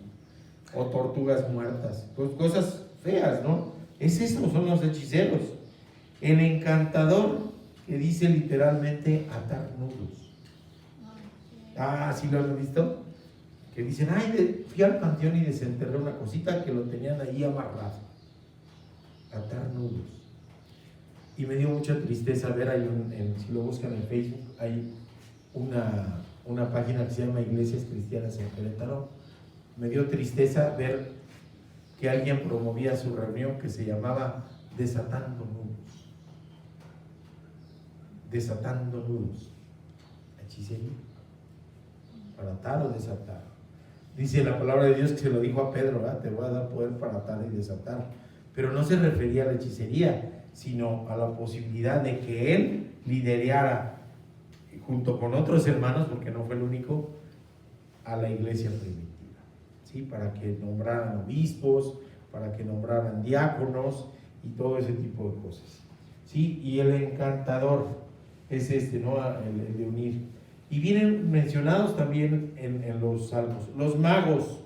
o tortugas muertas, pues cosas feas, ¿no? Es eso, son los hechiceros. El encantador, que dice literalmente atar nudos. ¿Sí lo han visto? Que dicen, fui al panteón y desenterré una cosita que lo tenían ahí amarrado. Atar nudos. Y me dio mucha tristeza ver, si lo buscan en Facebook, hay una página que se llama Iglesias Cristianas en Querétaro. Me dio tristeza ver que alguien promovía su reunión que se llamaba Desatando Nudos. Desatando nudos. Hechicería. Para atar o desatar. Dice la palabra de Dios que se lo dijo a Pedro, te voy a dar poder para atar y desatar. Pero no se refería a la hechicería, sino a la posibilidad de que él liderara junto con otros hermanos, porque no fue el único, a la iglesia primitiva, ¿sí? Para que nombraran obispos, para que nombraran diáconos y todo ese tipo de cosas, ¿sí? Y el encantador es ¿no? El de unir. Y vienen mencionados también en los salmos. Los magos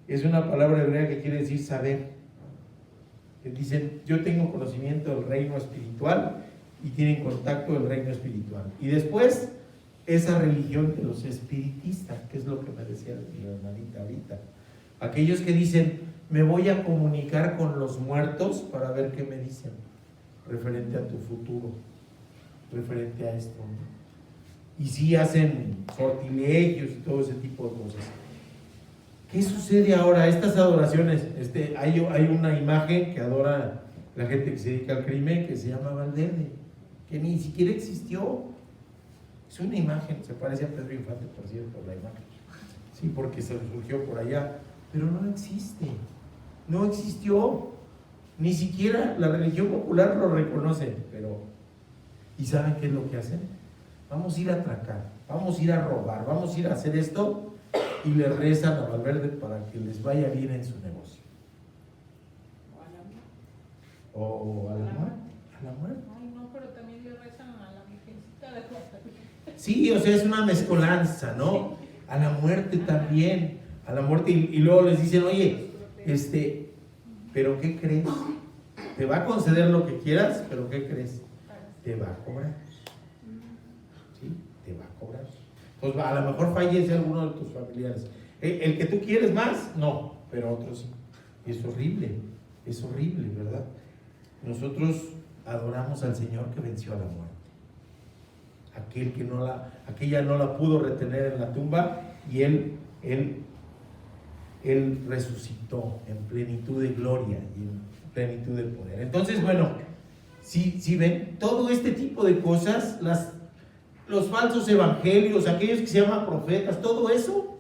es una palabra hebrea que quiere decir saber. Dicen, yo tengo conocimiento del reino espiritual y tienen contacto del reino espiritual. Y después, esa religión de los espiritistas, que es lo que me decía la hermanita ahorita. Aquellos que dicen, me voy a comunicar con los muertos para ver qué me dicen, referente a tu futuro, referente a esto, ¿no? Y sí hacen sortilegios y todo ese tipo de cosas. ¿Qué sucede ahora? Estas adoraciones, hay una imagen que adora la gente que se dedica al crimen que se llama Valverde, que ni siquiera existió. Es una imagen, se parece a Pedro Infante, por cierto, la imagen. Sí, porque se surgió por allá, pero no existe, no existió. Ni siquiera la religión popular lo reconoce, pero ¿y saben qué es lo que hacen? Vamos a ir a atracar, vamos a ir a robar, vamos a ir a hacer esto. Y le rezan a Valverde para que les vaya bien en su negocio. O a la muerte. A la muerte. Ay, no, pero también le rezan a la Virgencita de Guadalupe. Sí, o sea, es una mezcolanza, ¿no? A la muerte también. A la muerte. Y luego les dicen, oye, ¿pero qué crees? Te va a conceder lo que quieras, pero ¿qué crees? Te va a cobrar. ¿Sí? Te va a cobrar. Pues a lo mejor fallece alguno de tus familiares. El que tú quieres más, no, pero otros sí. Es horrible, ¿verdad? Nosotros adoramos al Señor que venció a la muerte. aquella no la pudo retener en la tumba, y él resucitó en plenitud de gloria y en plenitud de poder. Entonces, bueno, si ven todo este tipo de cosas, los falsos evangelios, aquellos que se llaman profetas, todo eso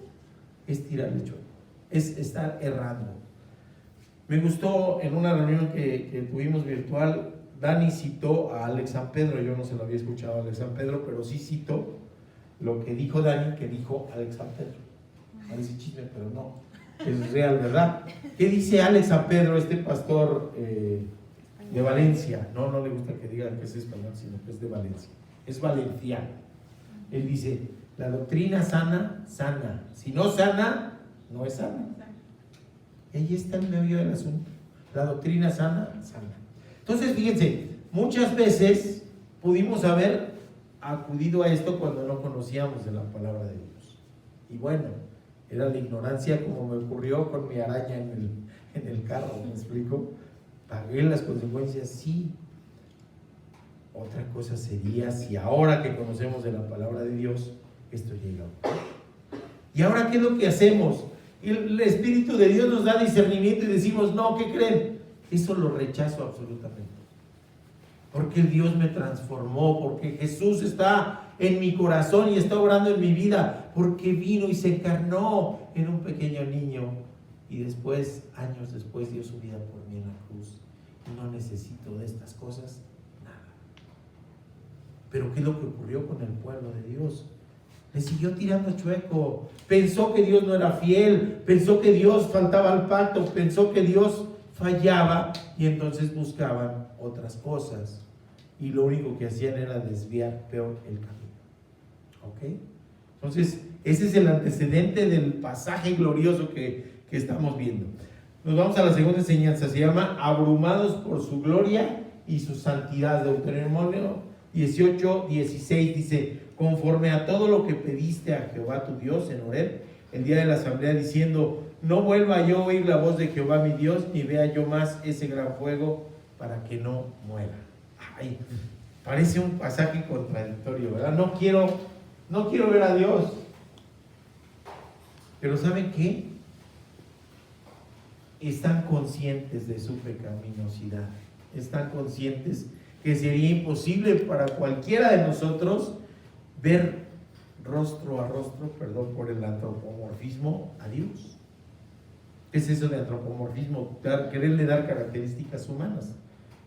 es tirarle chueco, es estar errando. Me gustó en una reunión que tuvimos virtual, Dani citó a Alex San Pedro. Yo no se lo había escuchado a Alex San Pedro, pero sí citó lo que dijo Dani, que dijo Alex San Pedro. Parece chisme, pero no, es real, ¿verdad? ¿Qué dice Alex San Pedro, este pastor de Valencia? No le gusta que digan que es español, sino que es de Valencia, es valenciano. Él dice: la doctrina sana, sana. Si no sana, no es sana. Y ahí está el meollo del asunto. La doctrina sana, sana. Entonces, fíjense, muchas veces pudimos haber acudido a esto cuando no conocíamos de la palabra de Dios. Y bueno, era la ignorancia, como me ocurrió con mi araña en el carro, ¿me explico? Pagué las consecuencias, sí. Otra cosa sería si ahora que conocemos de la palabra de Dios, esto llega. ¿Y ahora qué es lo que hacemos? El Espíritu de Dios nos da discernimiento y decimos: no, ¿qué creen? Eso lo rechazo absolutamente. Porque Dios me transformó, porque Jesús está en mi corazón y está obrando en mi vida, porque vino y se encarnó en un pequeño niño y después, años después, dio su vida por mí en la cruz. Y no necesito de estas cosas, nada. Pero ¿qué es lo que ocurrió con el pueblo de Dios? Le siguió tirando chueco, pensó que Dios no era fiel, pensó que Dios faltaba al pacto, pensó que Dios fallaba, y entonces buscaban otras cosas y lo único que hacían era desviar peor el camino. ¿Ok? Entonces ese es el antecedente del pasaje glorioso que estamos viendo. Nos vamos a la segunda enseñanza, se llama abrumados por su gloria y su santidad. Deuteronomio 18:16 dice: conforme a todo lo que pediste a Jehová tu Dios en Horeb, el día de la asamblea, diciendo: no vuelva yo a oír la voz de Jehová mi Dios, ni vea yo más ese gran fuego, para que no muera. Ay, parece un pasaje contradictorio, ¿verdad? No quiero ver a Dios. Pero ¿saben qué? Están conscientes de su pecaminosidad. Están conscientes que sería imposible para cualquiera de nosotros ver rostro a rostro, perdón por el antropomorfismo, a Dios. ¿Qué es eso de antropomorfismo? Quererle dar características humanas.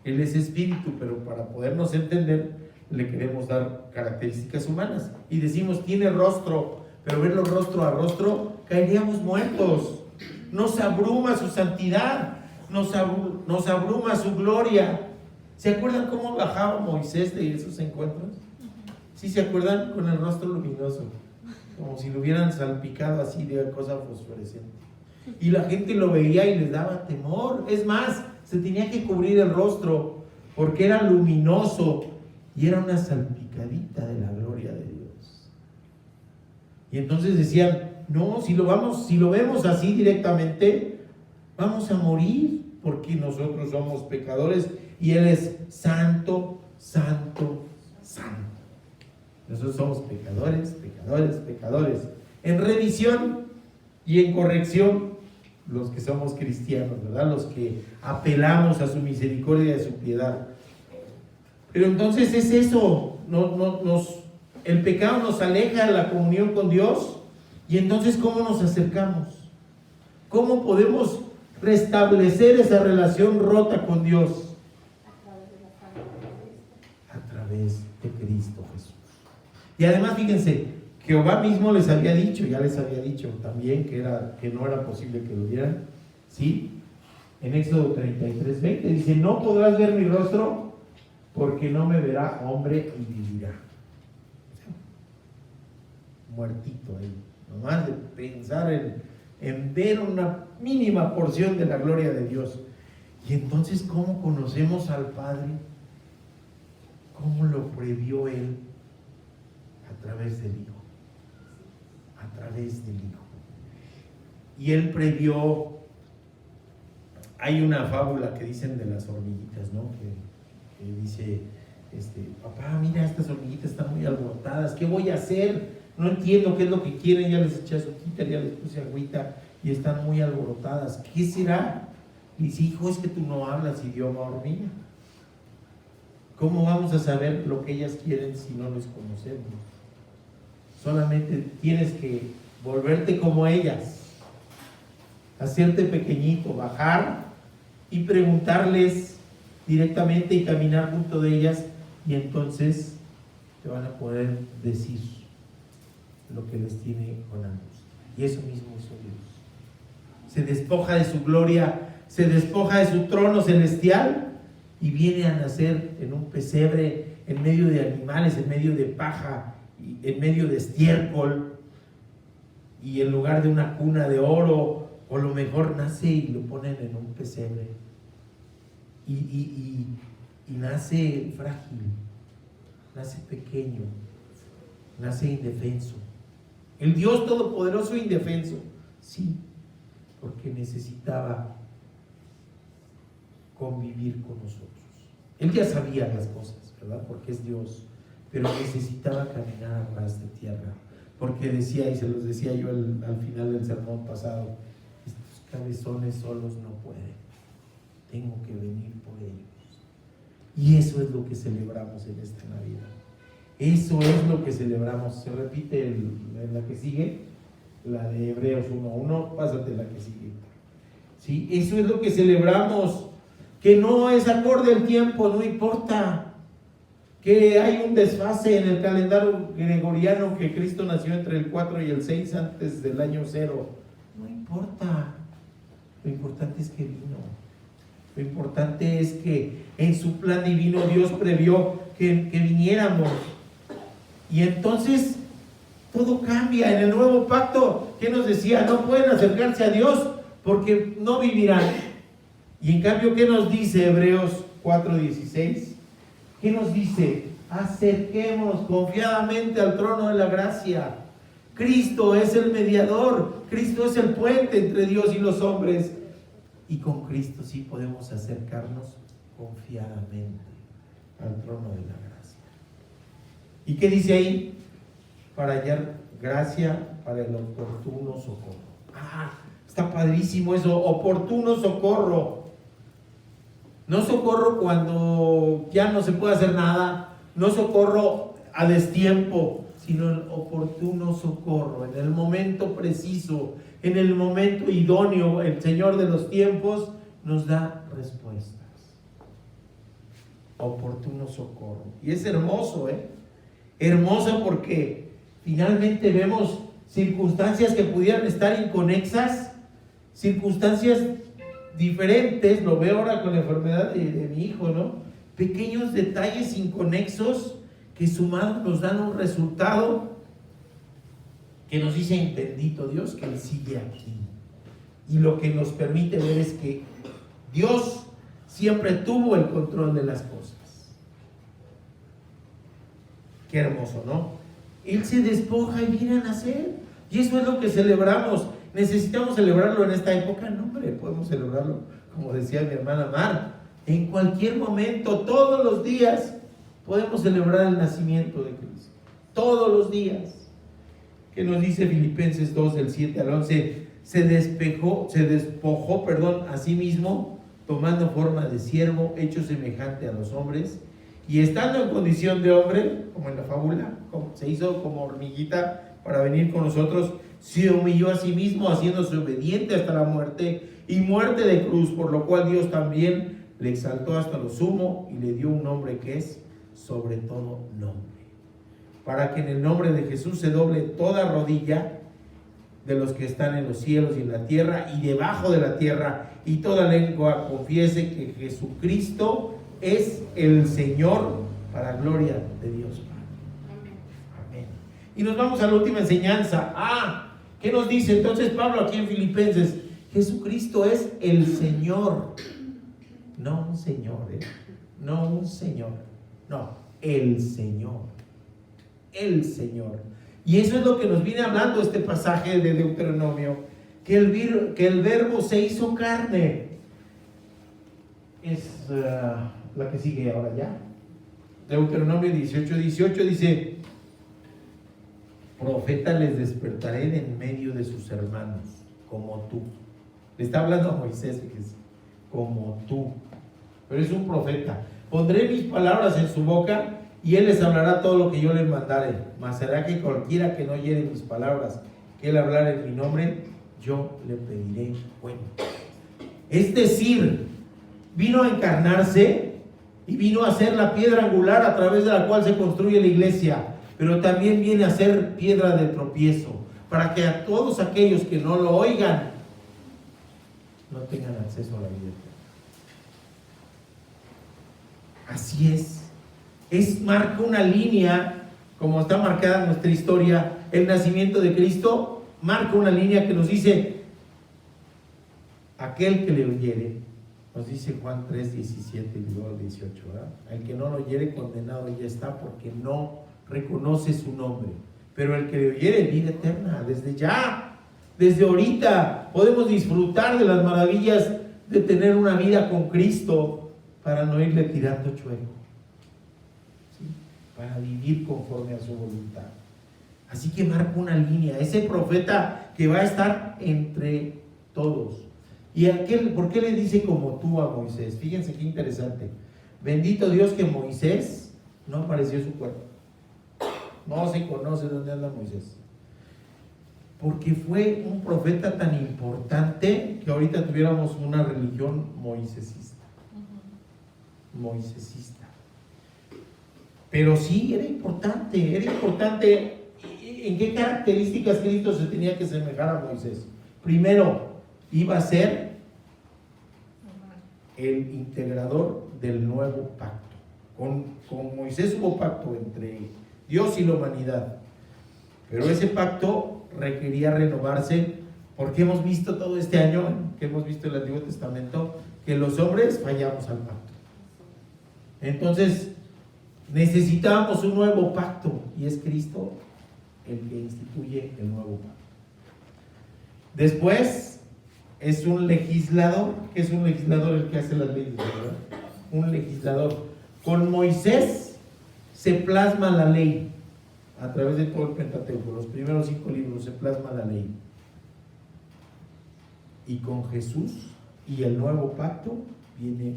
Él es espíritu, pero para podernos entender le queremos dar características humanas. Y decimos: tiene rostro, pero verlo rostro a rostro, caeríamos muertos. Nos abruma su santidad, nos abruma su gloria. ¿Se acuerdan cómo bajaba Moisés de esos encuentros? ¿Sí se acuerdan? Con el rostro luminoso, como si lo hubieran salpicado así de cosa fosforescente. Y la gente lo veía y les daba temor. Es más, se tenía que cubrir el rostro porque era luminoso y era una salpicadita de la gloria de Dios. Y entonces decían: no, si lo vemos así directamente, vamos a morir, porque nosotros somos pecadores y Él es santo, santo, santo. Nosotros somos pecadores, pecadores, pecadores. En revisión y en corrección, los que somos cristianos, ¿verdad? Los que apelamos a su misericordia y a su piedad. Pero entonces es eso, el pecado nos aleja de la comunión con Dios. Y entonces, ¿cómo nos acercamos? ¿Cómo podemos restablecer esa relación rota con Dios? A través de Cristo Jesús. Y además, fíjense, Jehová mismo les había dicho, ya les había dicho también que no era posible que lo vieran, ¿sí? En Éxodo 33:20 dice: no podrás ver mi rostro, porque no me verá hombre y vivirá. Muertito ahí, nomás de pensar en ver una mínima porción de la gloria de Dios. Y entonces, ¿cómo conocemos al Padre? ¿Cómo lo previó Él? A través del Hijo. A través del Hijo. Y Él previó. Hay una fábula que dicen de las hormiguitas, ¿no? Que dice: papá, mira, estas hormiguitas están muy alborotadas, ¿qué voy a hacer? No entiendo qué es lo que quieren, ya les eché azúcar, ya les puse agüita y están muy alborotadas, ¿qué será? Y dice, hijo, es que tú no hablas idioma hormiga. ¿Cómo vamos a saber lo que ellas quieren si no les conocemos? Solamente tienes que volverte como ellas, hacerte pequeñito, bajar y preguntarles directamente y caminar junto de ellas, y entonces te van a poder decir lo que les tiene con angustia. Y eso mismo hizo Dios. Se despoja de su gloria, se despoja de su trono celestial y viene a nacer en un pesebre, en medio de animales, en medio de paja, en medio de estiércol, y en lugar de una cuna de oro, o lo mejor nace y lo ponen en un pesebre, y nace frágil, nace pequeño, nace indefenso. El Dios Todopoderoso indefenso, sí, porque necesitaba convivir con nosotros. Él ya sabía las cosas, ¿verdad? Porque es Dios, pero necesitaba caminar a ras de tierra, porque decía, y se los decía yo al final del sermón pasado, estos cabezones solos no pueden, tengo que venir por ellos. Y eso es lo que celebramos en esta Navidad. Eso es lo que celebramos. Se repite en la que sigue, la de Hebreos 1:1, pásate la que sigue. ¿Sí? Eso es lo que celebramos, que no es acorde al tiempo, no importa. Que hay un desfase en el calendario gregoriano, que Cristo nació entre el 4 y el 6 antes del año 0. No importa. Lo importante es que vino. Lo importante es que en su plan divino Dios previó que viniéramos. Y entonces todo cambia. En el nuevo pacto, ¿qué nos decía? No pueden acercarse a Dios porque no vivirán. Y en cambio, ¿qué nos dice Hebreos 4:16? ¿Qué nos dice? Acerquémonos confiadamente al trono de la gracia. Cristo es el mediador, Cristo es el puente entre Dios y los hombres. Y con Cristo sí podemos acercarnos confiadamente al trono de la gracia. ¿Y qué dice ahí? Para hallar gracia para el oportuno socorro. Está padrísimo eso, oportuno socorro. No socorro cuando ya no se puede hacer nada, no socorro a destiempo, sino el oportuno socorro, en el momento preciso, en el momento idóneo. El Señor de los tiempos nos da respuestas. Oportuno socorro. Y es hermoso, hermoso, porque finalmente vemos circunstancias que pudieran estar inconexas, circunstancias diferentes. Lo veo ahora con la enfermedad de mi hijo, ¿no? Pequeños detalles inconexos que sumados nos dan un resultado que nos dice, bendito Dios, que Él sigue aquí. Y lo que nos permite ver es que Dios siempre tuvo el control de las cosas. Qué hermoso, ¿no? Él se despoja y viene a nacer. Y eso es lo que celebramos. ¿Necesitamos celebrarlo en esta época? No, hombre, podemos celebrarlo, como decía mi hermana Mar, en cualquier momento, todos los días podemos celebrar el nacimiento de Cristo. Todos los días. ¿Qué nos dice Filipenses 2, del 7 al 11? Se despojó a sí mismo, tomando forma de siervo, hecho semejante a los hombres, y estando en condición de hombre, como en la fábula, se hizo como hormiguita para venir con nosotros, se humilló a sí mismo, haciéndose obediente hasta la muerte, y muerte de cruz, por lo cual Dios también le exaltó hasta lo sumo y le dio un nombre que es sobre todo nombre, para que en el nombre de Jesús se doble toda rodilla de los que están en los cielos y en la tierra y debajo de la tierra, y toda lengua confiese que Jesucristo es el Señor, para gloria de Dios Padre. Amén. Y nos vamos a la última enseñanza. ¿Qué nos dice entonces Pablo aquí en Filipenses? Jesucristo es el Señor. No un señor, no un señor. No, el Señor. El Señor. Y eso es lo que nos viene hablando este pasaje de Deuteronomio, que el verbo se hizo carne. Es la que sigue ahora ya. Deuteronomio 18:18 dice: profeta les despertaré de en medio de sus hermanos, como tú. Le está hablando a Moisés, fíjese, como tú. Pero es un profeta. Pondré mis palabras en su boca y él les hablará todo lo que yo les mandare. Mas será que cualquiera que no oyere mis palabras, que él hablara en mi nombre, yo le pediré cuenta. Es decir, vino a encarnarse y vino a ser la piedra angular a través de la cual se construye la iglesia, pero también viene a ser piedra de tropiezo, para que a todos aquellos que no lo oigan, no tengan acceso a la vida eterna. Así es marca una línea, como está marcada en nuestra historia, el nacimiento de Cristo, marca una línea que nos dice, aquel que le oyere, nos dice Juan 3, 17 y luego 18, ¿verdad? El que no lo oyere, condenado ya está, porque no reconoce su nombre. Pero el que le oyere, vida eterna, desde ya, desde ahorita, podemos disfrutar de las maravillas de tener una vida con Cristo, para no irle tirando chueco, ¿sí? Para vivir conforme a su voluntad. Así que marca una línea, ese profeta que va a estar entre todos. ¿Y por qué le dice como tú a Moisés? Fíjense qué interesante. Bendito Dios que Moisés no apareció su cuerpo. No se conoce dónde anda Moisés. Porque fue un profeta tan importante que ahorita tuviéramos una religión moisesista. Moisesista. Pero sí, era importante. ¿En qué características Cristo se tenía que asemejar a Moisés? Primero, iba a ser el integrador del nuevo pacto. Con Moisés hubo pacto entre Dios y la humanidad, pero ese pacto requería renovarse, porque hemos visto todo este año, que hemos visto el Antiguo Testamento, que los hombres fallamos al pacto. Entonces necesitábamos un nuevo pacto, y es Cristo el que instituye el nuevo pacto. Después es un legislador, que es un legislador el que hace las leyes, ¿verdad? Un legislador. Con Moisés se plasma la ley a través de todo el Pentateuco, los primeros 5 libros se plasma la ley. Y con Jesús y el nuevo pacto viene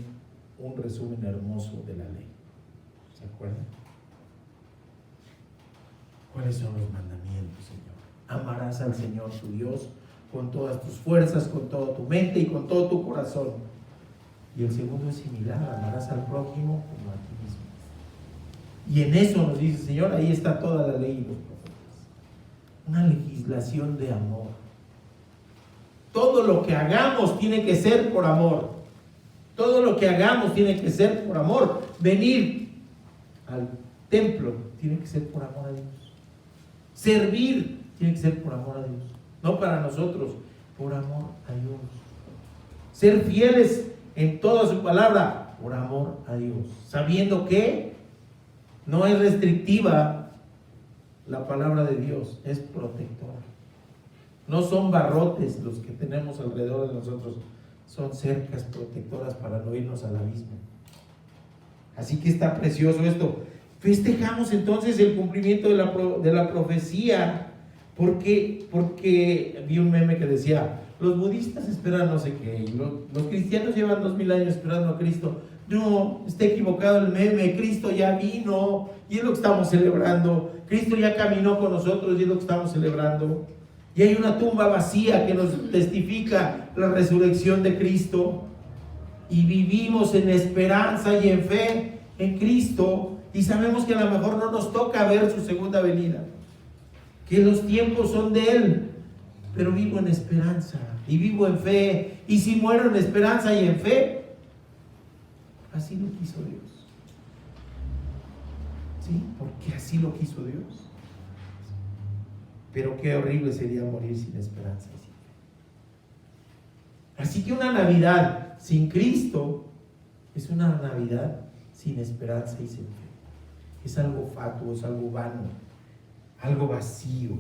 un resumen hermoso de la ley. ¿Se acuerdan? ¿Cuáles son los mandamientos, Señor? Amarás al Señor tu Dios con todas tus fuerzas, con toda tu mente y con todo tu corazón. Y el segundo es similar, amarás al prójimo como a ti mismo. Y en eso nos dice, Señor, ahí está toda la ley y los profetas. Una legislación de amor. Todo lo que hagamos tiene que ser por amor. Todo lo que hagamos tiene que ser por amor. Venir al templo tiene que ser por amor a Dios. Servir tiene que ser por amor a Dios. No para nosotros, por amor a Dios. Ser fieles en toda su palabra, por amor a Dios. Sabiendo que no es restrictiva la palabra de Dios, es protectora. No son barrotes los que tenemos alrededor de nosotros, son cercas protectoras para no irnos al abismo. Así que está precioso esto. Festejamos entonces el cumplimiento de la profecía, porque vi un meme que decía, los budistas esperan no sé qué, y los cristianos llevan 2000 años esperando a Cristo. No, está equivocado el meme, Cristo ya vino, y es lo que estamos celebrando. Cristo ya caminó con nosotros, y es lo que estamos celebrando. Y hay una tumba vacía que nos testifica la resurrección de Cristo. Y vivimos en esperanza y en fe en Cristo. Y sabemos que a lo mejor no nos toca ver su segunda venida. Que los tiempos son de Él. Pero vivo en esperanza y vivo en fe. Y si muero en esperanza y en fe, así lo quiso Dios. ¿Sí? Porque así lo quiso Dios. Pero qué horrible sería morir sin esperanza y sin fe. Así que una Navidad sin Cristo es una Navidad sin esperanza y sin fe. Es algo fatuo, es algo vano, algo vacío.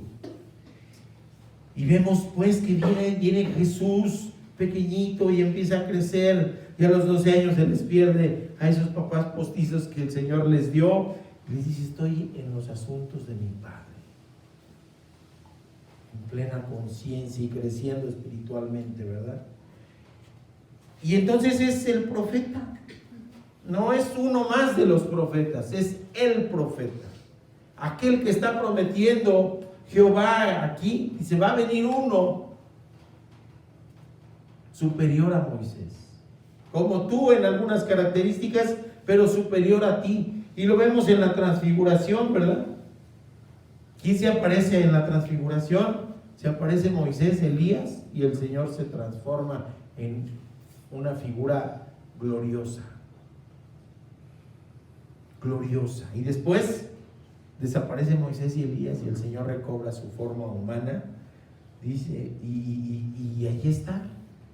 Y vemos pues que viene Jesús pequeñito y empieza a crecer, y a los 12 años se les pierde a esos papás postizos que el Señor les dio, y les dice: estoy en los asuntos de mi Padre, en plena conciencia y creciendo espiritualmente, ¿verdad? Y entonces es el profeta, no es uno más de los profetas, es el profeta, aquel que está prometiendo Jehová aquí, y se va a venir uno superior a Moisés, como tú en algunas características, pero superior a ti. Y lo vemos en la transfiguración, ¿verdad? ¿Quién se aparece en la transfiguración? Se aparece Moisés, Elías, y el Señor se transforma en una figura gloriosa. Gloriosa. Y después desaparece Moisés y Elías y el Señor recobra su forma humana, dice, y ahí está.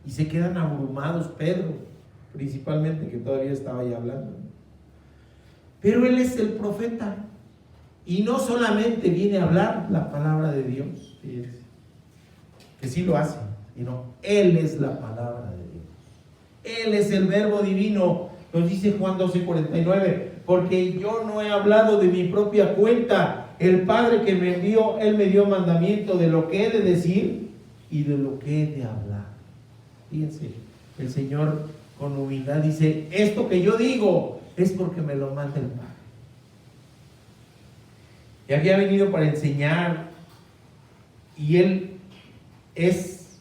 Y se quedan abrumados, Pedro, principalmente, que todavía estaba ahí hablando. Pero él es el profeta. Y no solamente viene a hablar la palabra de Dios, fíjense, que sí lo hace, sino él es la palabra de Dios. Él es el verbo divino. Nos dice Juan 12:49, porque yo no he hablado de mi propia cuenta. El Padre que me envió, él me dio mandamiento de lo que he de decir y de lo que he de hablar. Fíjense, el Señor con humildad dice: esto que yo digo es porque me lo manda el Padre. Y había venido para enseñar, y Él es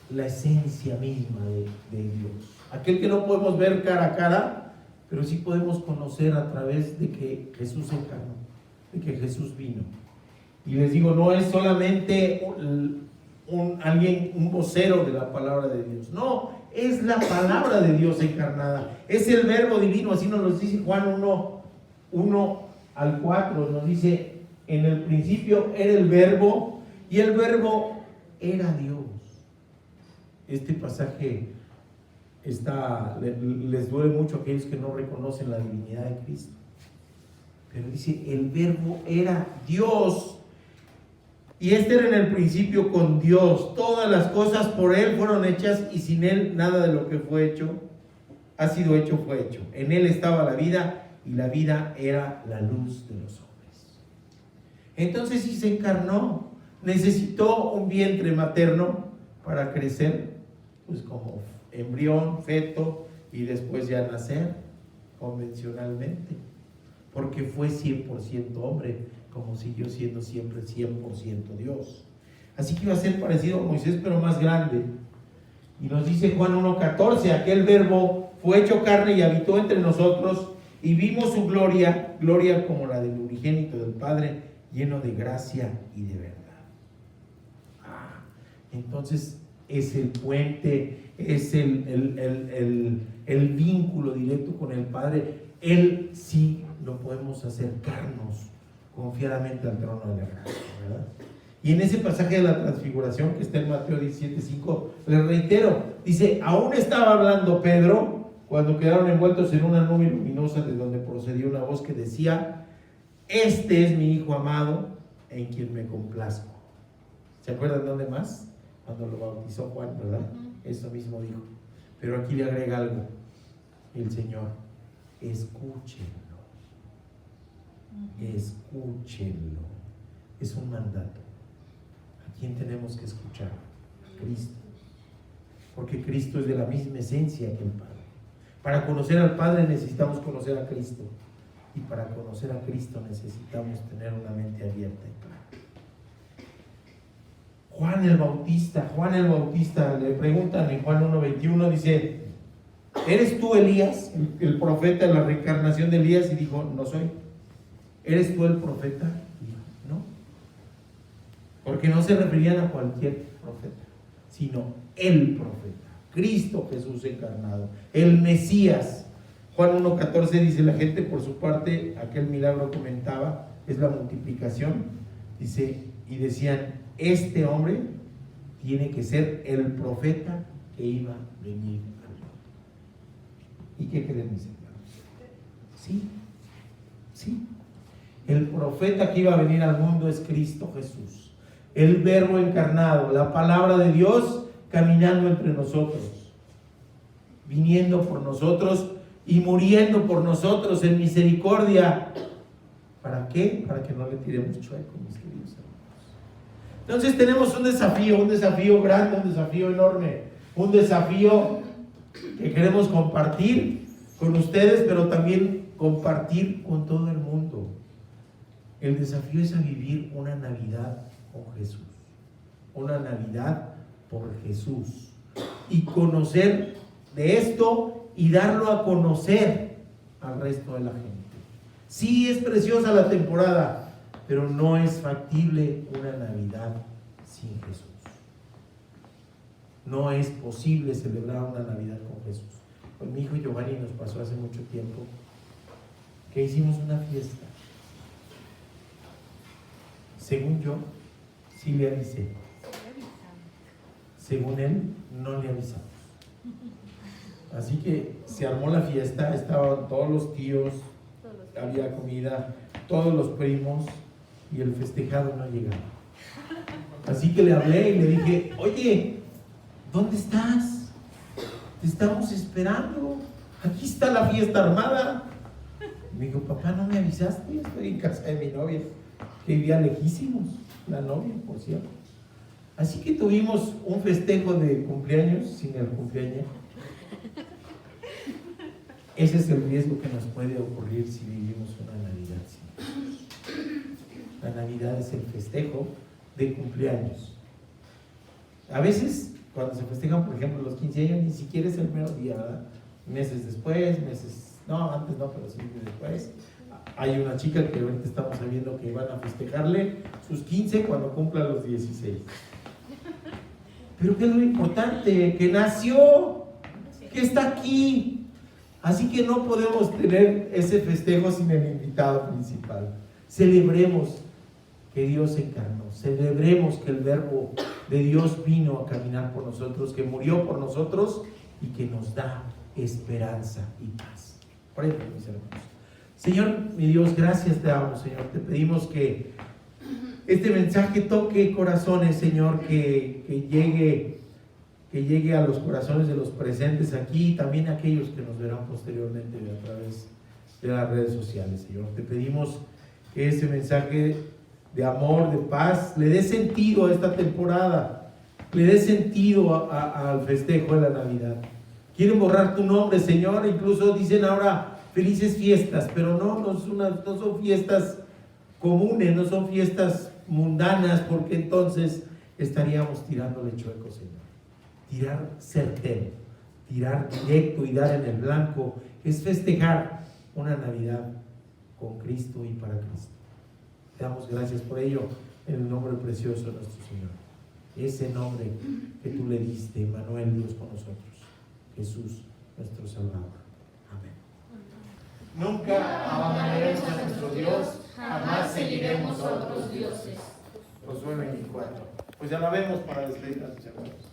la esencia misma de Dios. Aquel que no podemos ver cara a cara, pero sí podemos conocer a través de que Jesús se encarnó, de que Jesús vino. Y les digo, no es solamente un vocero de la palabra de Dios, no, es la palabra de Dios encarnada, es el verbo divino. Así nos lo dice Juan 1:1-4, nos dice: en el principio era el verbo, y el verbo era Dios. Este pasaje les duele mucho a aquellos que no reconocen la divinidad de Cristo, pero dice: el verbo era Dios, y este era en el principio con Dios. Todas las cosas por Él fueron hechas, y sin Él nada de lo que fue hecho ha sido hecho, fue hecho. En Él estaba la vida, y la vida era la luz de los hombres. Entonces, si se encarnó, necesitó un vientre materno para crecer, pues como embrión, feto, y después ya nacer convencionalmente, porque fue 100% hombre, como siguió siendo siempre 100% Dios. Así que iba a ser parecido a Moisés, pero más grande. Y nos dice Juan 1:14: aquel verbo fue hecho carne y habitó entre nosotros, y vimos su gloria, gloria como la del unigénito del Padre, lleno de gracia y de verdad. Entonces es el puente, es el vínculo directo con el Padre. Él sí lo podemos acercarnos confiadamente al trono de la gracia, ¿verdad? Y en ese pasaje de la transfiguración que está en Mateo 17:5, les reitero, dice: aún estaba hablando Pedro cuando quedaron envueltos en una nube luminosa, de donde procedía una voz que decía: este es mi Hijo amado, en quien me complazco. ¿Se acuerdan de dónde más? Cuando lo bautizó Juan, ¿verdad? Eso mismo dijo. Pero aquí le agrega algo el Señor: escúchenlo. Escúchenlo. Es un mandato. ¿A quién tenemos que escuchar? A Cristo. Porque Cristo es de la misma esencia que el Padre. Para conocer al Padre necesitamos conocer a Cristo. Y para conocer a Cristo necesitamos tener una mente abierta y clara. Juan el Bautista, le preguntan en Juan 1:21, dice: ¿eres tú Elías, el profeta de la reencarnación de Elías? Y dijo: no soy. ¿Eres tú el profeta? Y dijo: no. Porque no se referían a cualquier profeta, sino el profeta, Cristo Jesús encarnado, el Mesías. Juan 1:14 dice: la gente por su parte, aquel milagro comentaba, es la multiplicación, dice, y decían: este hombre tiene que ser el profeta que iba a venir al mundo. ¿Y qué creen, mis hermanos? Sí. El profeta que iba a venir al mundo es Cristo Jesús, el verbo encarnado, la palabra de Dios caminando entre nosotros, viniendo por nosotros y muriendo por nosotros en misericordia. ¿Para qué? Para que no le tiremos chueco, mis queridos hermanos. Entonces tenemos un desafío grande, un desafío enorme, un desafío que queremos compartir con ustedes, pero también compartir con todo el mundo. El desafío es a vivir una Navidad con Jesús, una Navidad por Jesús, y conocer de esto y darlo a conocer al resto de la gente. Sí, es preciosa la temporada, pero no es factible una Navidad sin Jesús. No es posible celebrar una Navidad con Jesús. Con mi hijo Giovanni nos pasó hace mucho tiempo que hicimos una fiesta. Según yo, sí le avisé. Según él, no le avisamos. Así que se armó la fiesta, estaban todos los tíos, había comida, todos los primos, y el festejado no llegaba. Así que le hablé y le dije, oye, ¿dónde estás? Te estamos esperando. Aquí está la fiesta armada. Me dijo, papá, ¿no me avisaste? Estoy en casa de mi novia, que vivía lejísimos, la novia, por cierto. Así que tuvimos un festejo de cumpleaños sin el cumpleaños. Ese es el riesgo que nos puede ocurrir si vivimos una Navidad sin Jesús. La Navidad es el festejo de cumpleaños. A veces, cuando se festejan, por ejemplo, los 15 años, ni siquiera es el mero día, ¿verdad? Meses después, no, antes no, pero sí después. Hay una chica que ahorita estamos sabiendo que van a festejarle sus 15 cuando cumpla los 16. Pero ¿qué es lo importante? Que nació, que está aquí. Así que no podemos tener ese festejo sin el invitado principal. Celebremos que Dios se encarnó. Celebremos que el Verbo de Dios vino a caminar por nosotros, que murió por nosotros y que nos da esperanza y paz. Por eso, mis hermanos. Señor, mi Dios, gracias te damos, Señor. Te pedimos que este mensaje toque corazones, Señor, que llegue a los corazones de los presentes aquí y también a aquellos que nos verán posteriormente a través de las redes sociales, Señor. Te pedimos que ese mensaje de amor, de paz, le dé sentido a esta temporada, le dé sentido al festejo de la Navidad. Quieren borrar tu nombre, Señor, incluso dicen ahora felices fiestas, pero no son fiestas comunes, no son fiestas mundanas, porque entonces estaríamos tirándole chueco, Señor. Tirar certero, tirar directo y dar en el blanco es festejar una Navidad con Cristo y para Cristo. Te damos gracias por ello en el nombre precioso de nuestro Señor. Ese nombre que tú le diste, Emmanuel, Dios con nosotros, Jesús, nuestro Salvador. Amén. Nunca abandonaremos a nuestro Dios, jamás seguiremos a otros dioses. Josué 24. Pues ya la vemos para despedir a sus hermanos.